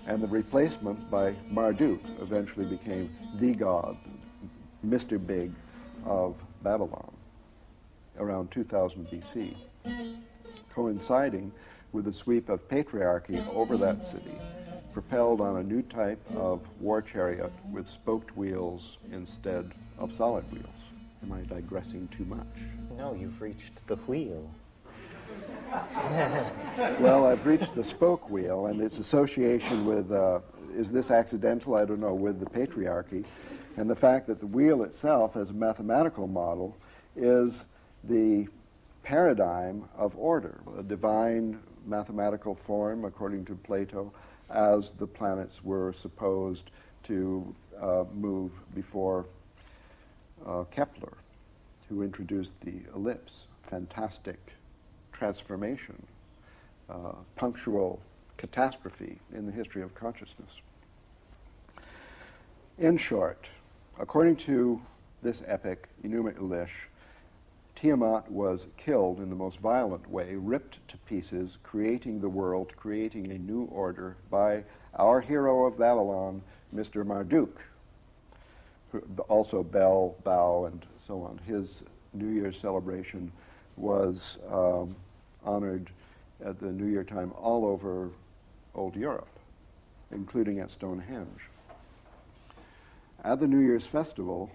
and the replacement by Marduk eventually became the god, Mr. Big of Babylon, around 2000 BC, coinciding with the sweep of patriarchy over that city, propelled on a new type of war chariot with spoked wheels instead of solid wheels. Am I digressing too much? No, you've reached the wheel. Well, I've reached the spoke wheel and its association with, is this accidental? I don't know, with the patriarchy. And the fact that the wheel itself, as a mathematical model, is the paradigm of order, a divine mathematical form, according to Plato, as the planets were supposed to move before Kepler, who introduced the ellipse. Fantastic transformation, punctual catastrophe in the history of consciousness. In short, according to this epic, Enuma Elish, Tiamat was killed in the most violent way, ripped to pieces, creating the world, creating a new order by our hero of Babylon, Mr. Marduk, also Bel, Bao, and so on. His New Year's celebration was honored at the New Year time all over Old Europe, including at Stonehenge. At the New Year's festival,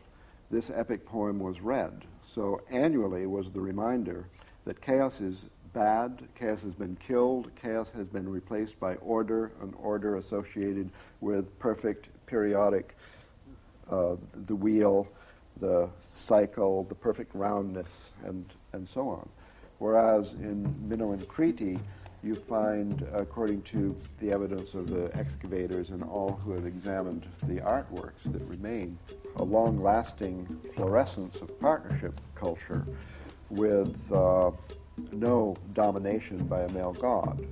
this epic poem was read. So annually was the reminder that chaos is bad, chaos has been killed, chaos has been replaced by order, an order associated with perfect periodic, the wheel, the cycle, the perfect roundness, and so on. Whereas in Mino and Crete, you find, according to the evidence of the excavators and all who have examined the artworks that remain, a long-lasting fluorescence of partnership culture with no domination by a male god.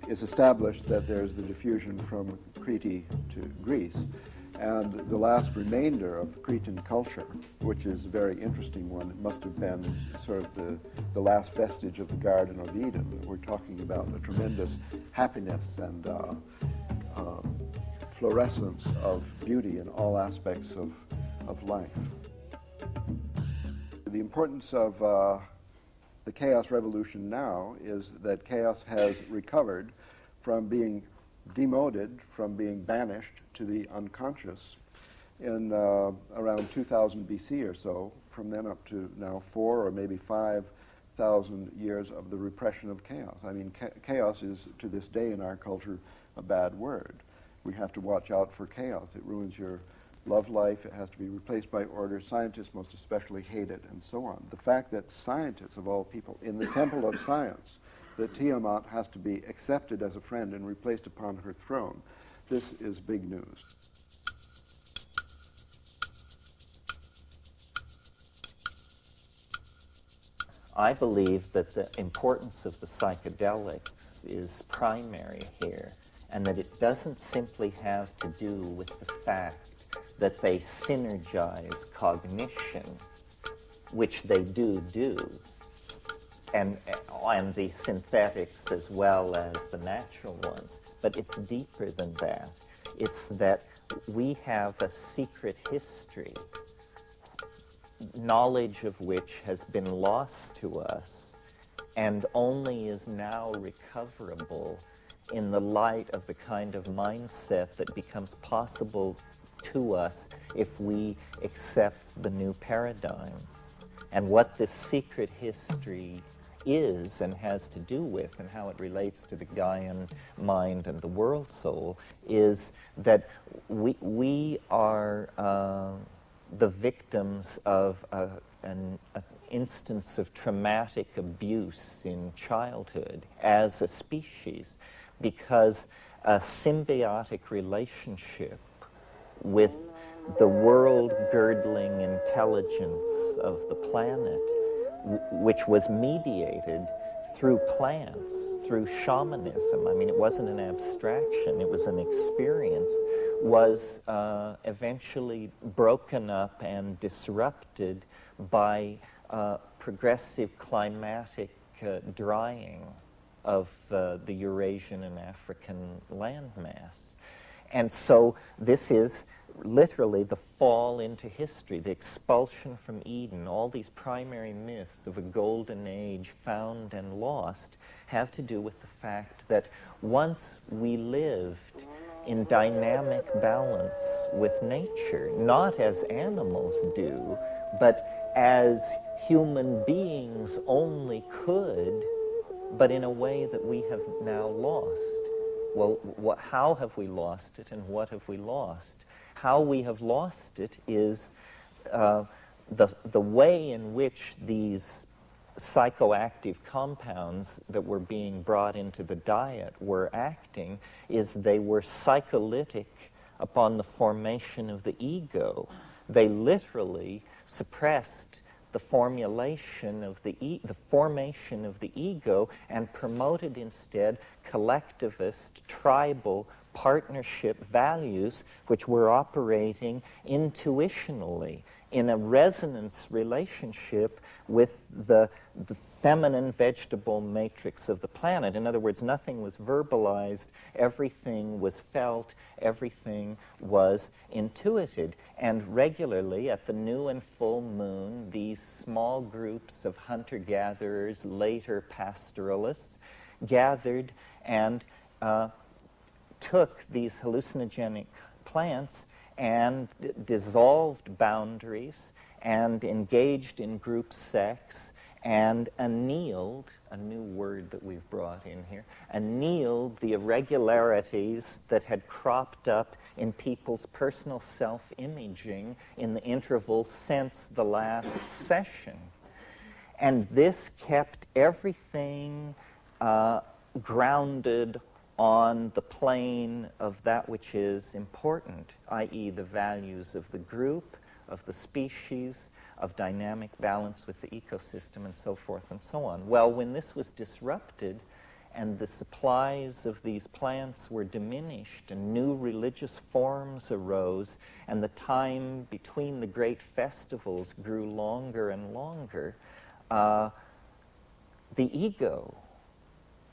It's established that there's the diffusion from Crete to Greece. And the last remainder of the Cretan culture, which is a very interesting one, it must have been sort of the last vestige of the Garden of Eden. We're talking about a tremendous happiness and fluorescence of beauty in all aspects of life. The importance of the chaos revolution now is that chaos has recovered from being demoted, from being banished to the unconscious in around 2000 BC or so, from then up to now 4 or maybe 5,000 years of the repression of chaos. I mean, chaos is, to this day in our culture, a bad word. We have to watch out for chaos. It ruins your love life. It has to be replaced by order. Scientists most especially hate it, and so on. The fact that scientists, of all people, in the temple of science, that Tiamat has to be accepted as a friend and replaced upon her throne. This is big news. I believe that the importance of the psychedelics is primary here, and that it doesn't simply have to do with the fact that they synergize cognition, which they do, and the synthetics as well as the natural ones. But it's deeper than that. It's that we have a secret history, knowledge of which has been lost to us and only is now recoverable in the light of the kind of mindset that becomes possible to us if we accept the new paradigm. And what this secret history is and has to do with, and how it relates to the Gaian mind and the world soul, is that we are the victims of an instance of traumatic abuse in childhood as a species, because a symbiotic relationship with the world-girdling intelligence of the planet, which was mediated through plants, through shamanism. I mean, it wasn't an abstraction, it was an experience, was eventually broken up and disrupted by progressive climatic drying of the Eurasian and African landmass. And so this is literally the fall into history, the expulsion from Eden. All these primary myths of a golden age found and lost have to do with the fact that once we lived in dynamic balance with nature, not as animals do, but as human beings only could, but in a way that we have now lost. Well, how have we lost it, and what have we lost? How we have lost it is the way in which these psychoactive compounds that were being brought into the diet were acting is they were psycholytic upon the formation of the ego. They literally suppressed the formulation of the formation of the ego and promoted instead collectivist, tribal, partnership values which were operating intuitionally in a resonance relationship with the feminine vegetable matrix of the planet. In other words, nothing was verbalized, everything was felt, everything was intuited. And regularly at the new and full moon, these small groups of hunter-gatherers, later pastoralists, gathered and took these hallucinogenic plants and dissolved boundaries and engaged in group sex and annealed, a new word that we've brought in here, annealed the irregularities that had cropped up in people's personal self-imaging in the interval since the last session. And this kept everything grounded on the plane of that which is important, i.e. the values of the group, of the species, of dynamic balance with the ecosystem, and so forth and so on. Well, when this was disrupted and the supplies of these plants were diminished and new religious forms arose and the time between the great festivals grew longer and longer, the ego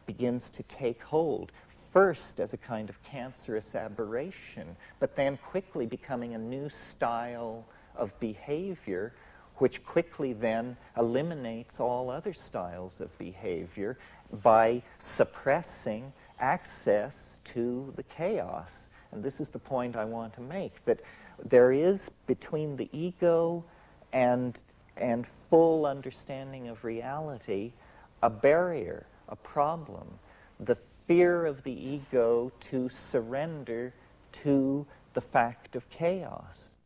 begins to take hold, first as a kind of cancerous aberration, but then quickly becoming a new style of behavior, which quickly then eliminates all other styles of behavior by suppressing access to the chaos. And this is the point I want to make, that there is between the ego and full understanding of reality a barrier, a problem, the fear of the ego to surrender to the fact of chaos.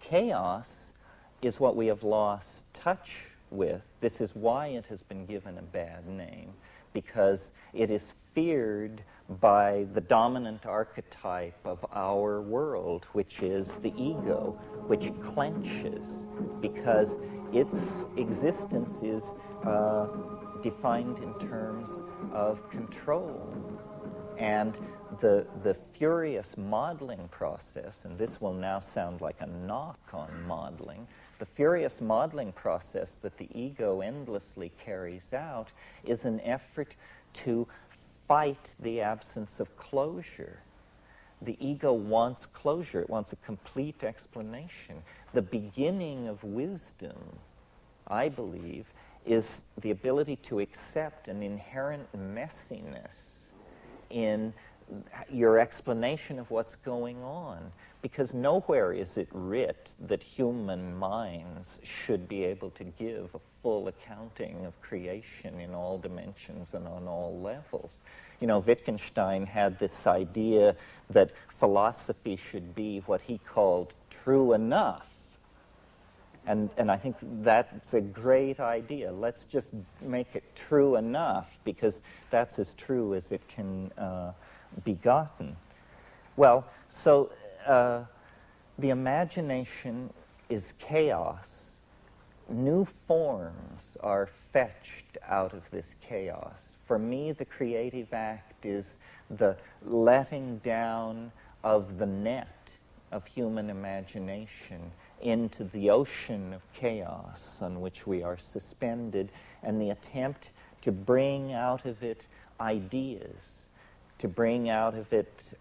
Chaos is what we have lost touch with. This is why it has been given a bad name, because it is feared by the dominant archetype of our world, which is the ego, which clenches, because its existence is defined in terms of control. And the furious modeling process, and this will now sound like a knock on modeling, the furious modeling process that the ego endlessly carries out is an effort to fight the absence of closure. The ego wants closure. It wants a complete explanation. The beginning of wisdom, I believe, is the ability to accept an inherent messiness in your explanation of what's going on, because nowhere is it writ that human minds should be able to give a full accounting of creation in all dimensions and on all levels. You know, Wittgenstein had this idea that philosophy should be what he called true enough. And I think that's a great idea. Let's just make it true enough, because that's as true as it can be gotten. Well, so the imagination is chaos. New forms are fetched out of this chaos. For me, the creative act is the letting down of the net of human imagination into the ocean of chaos on which we are suspended, and the attempt to bring out of it ideas, to bring out of it,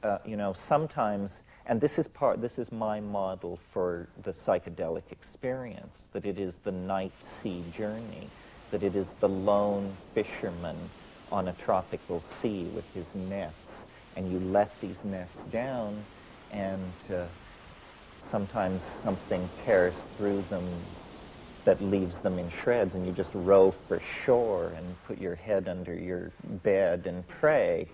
sometimes, and this is my model for the psychedelic experience, that it is the night sea journey, that it is the lone fisherman on a tropical sea with his nets, and you let these nets down, and sometimes something tears through them that leaves them in shreds, and you just row for shore and put your head under your bed and pray.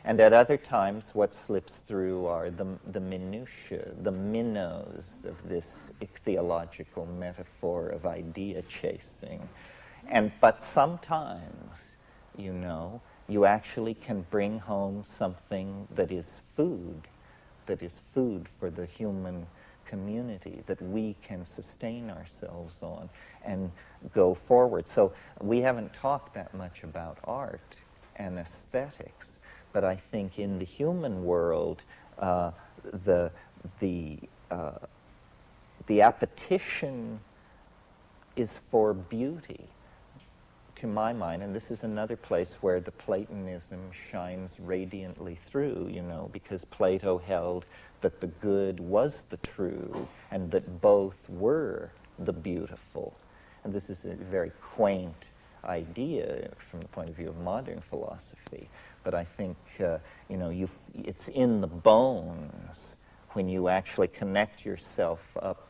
And at other times, what slips through are the minutiae, the minnows of this ichthyological metaphor of idea chasing. But sometimes, you actually can bring home something that is food for the human community, that we can sustain ourselves on and go forward. So we haven't talked that much about art and aesthetics, but I think in the human world, the appetition is for beauty, to my mind, and this is another place where the Platonism shines radiantly through, because Plato held that the good was the true, and that both were the beautiful. And this is a very quaint idea from the point of view of modern philosophy, but I think, it's in the bones when you actually connect yourself up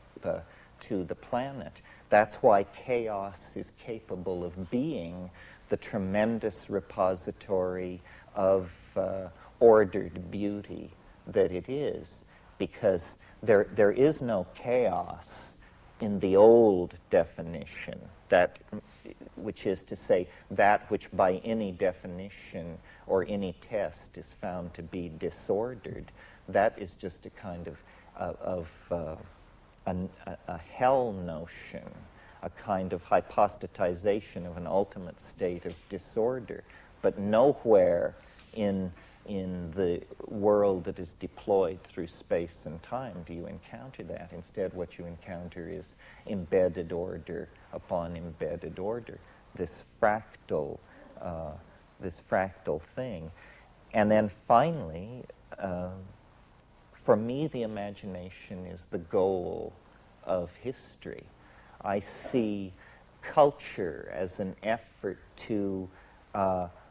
to the planet. That's why chaos is capable of being the tremendous repository of ordered beauty that it is, because there is no chaos in the old definition, which is to say that which by any definition or any test is found to be disordered. That is just a kind of a hell notion, a kind of hypostatization of an ultimate state of disorder. But nowhere in the world that is deployed through space and time do you encounter that. Instead, what you encounter is embedded order upon embedded order, this fractal thing. And then finally, for me, the imagination is the goal of history. I see culture as an effort to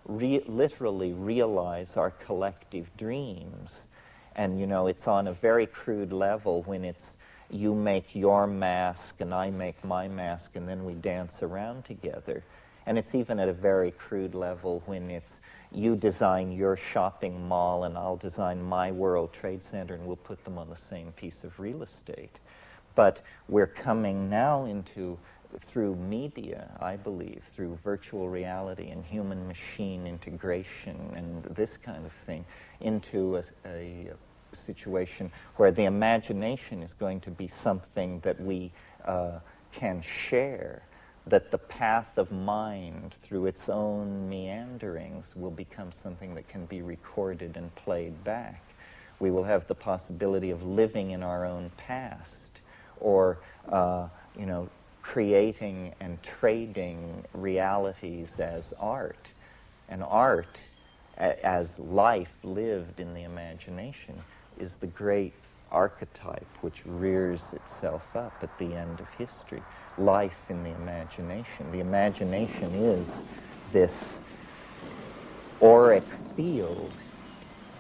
literally realize our collective dreams. And, it's on a very crude level when it's you make your mask and I make my mask and then we dance around together. And it's even at a very crude level when it's you design your shopping mall and I'll design my World Trade Center and we'll put them on the same piece of real estate. But we're coming now through media, I believe, through virtual reality and human-machine integration and this kind of thing, into a situation where the imagination is going to be something that we can share, that the path of mind through its own meanderings will become something that can be recorded and played back. We will have the possibility of living in our own past, or creating and trading realities as art. And art, as life lived in the imagination, is the great archetype which rears itself up at the end of history. Life in the imagination. The imagination is this auric field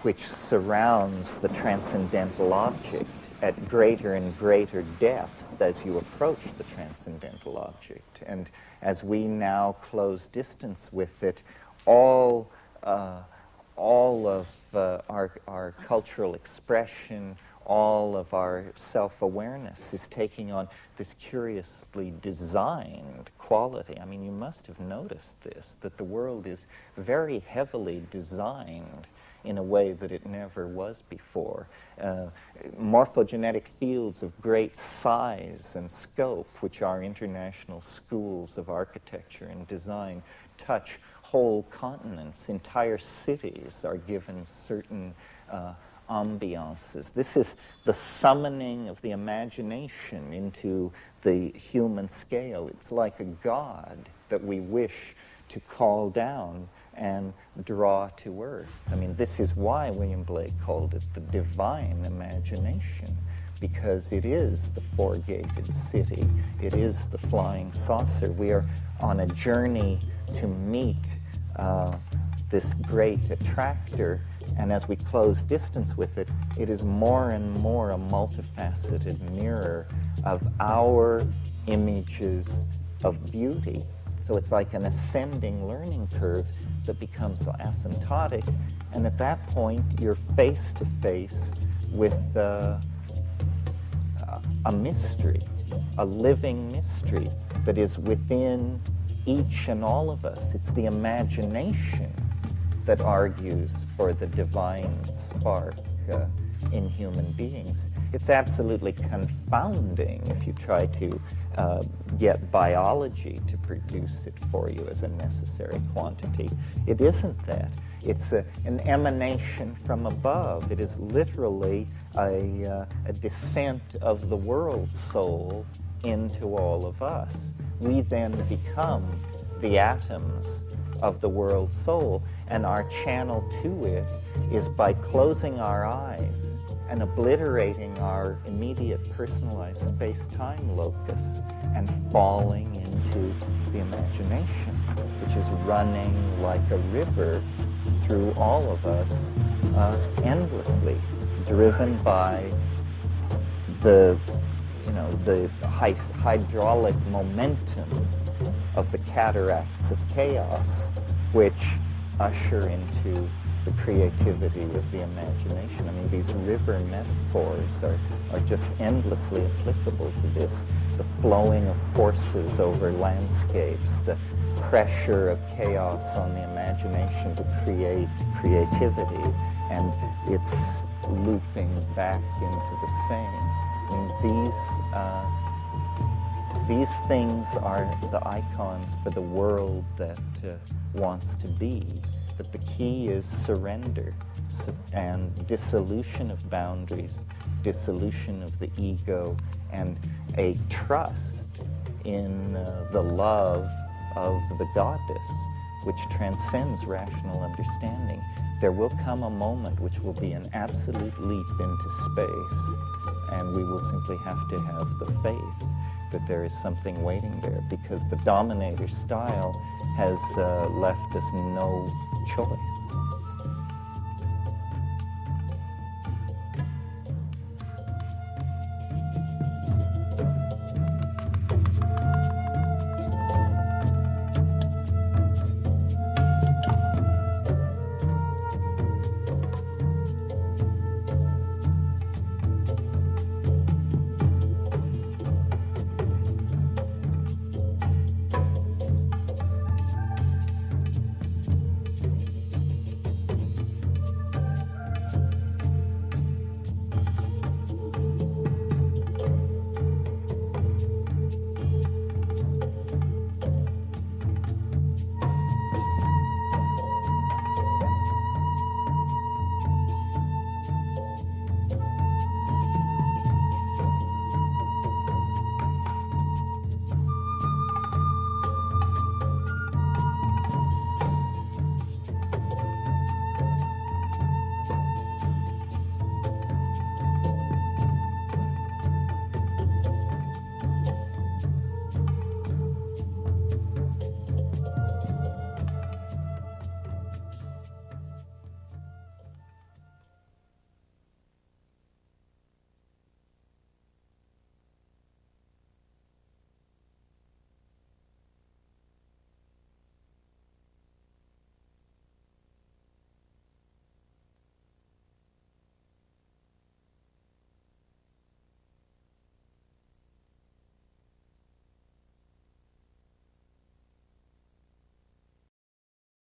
which surrounds the transcendental object at greater and greater depth as you approach the transcendental object. And as we now close distance with it, all of our cultural expression, all of our self-awareness is taking on this curiously designed quality. I mean, you must have noticed this, that the world is very heavily designed in a way that it never was before. Morphogenetic fields of great size and scope, which our international schools of architecture and design touch whole continents. Entire cities are given certain ambiances. This is the summoning of the imagination into the human scale. It's like a god that we wish to call down and draw to earth. I mean, this is why William Blake called it the divine imagination, because it is the four-gated city. It is the flying saucer. We are on a journey to meet this great attractor, and as we close distance with it, it is more and more a multifaceted mirror of our images of beauty. So it's like an ascending learning curve that becomes asymptotic, and at that point you're face to face with a mystery, a living mystery that is within each and all of us. It's the imagination that argues for the divine spark in human beings. It's absolutely confounding if you try to get biology to produce it for you as a necessary quantity. It isn't that. It's an emanation from above. It is literally a descent of the world soul into all of us. We then become the atoms of the world soul, and our channel to it is by closing our eyes and obliterating our immediate personalized space-time locus and falling into the imagination, which is running like a river through all of us endlessly, driven by the hydraulic momentum of the cataracts of chaos, which usher into the creativity of the imagination. I mean, these river metaphors are just endlessly applicable to this. The flowing of forces over landscapes, the pressure of chaos on the imagination to create creativity, and it's looping back into the same. I mean, these things are the icons for the world that wants to be. But the key is surrender and dissolution of boundaries, dissolution of the ego, and a trust in the love of the goddess, which transcends rational understanding. There will come a moment which will be an absolute leap into space, and we will simply have to have the faith that there is something waiting there, because the dominator style has left us no choice.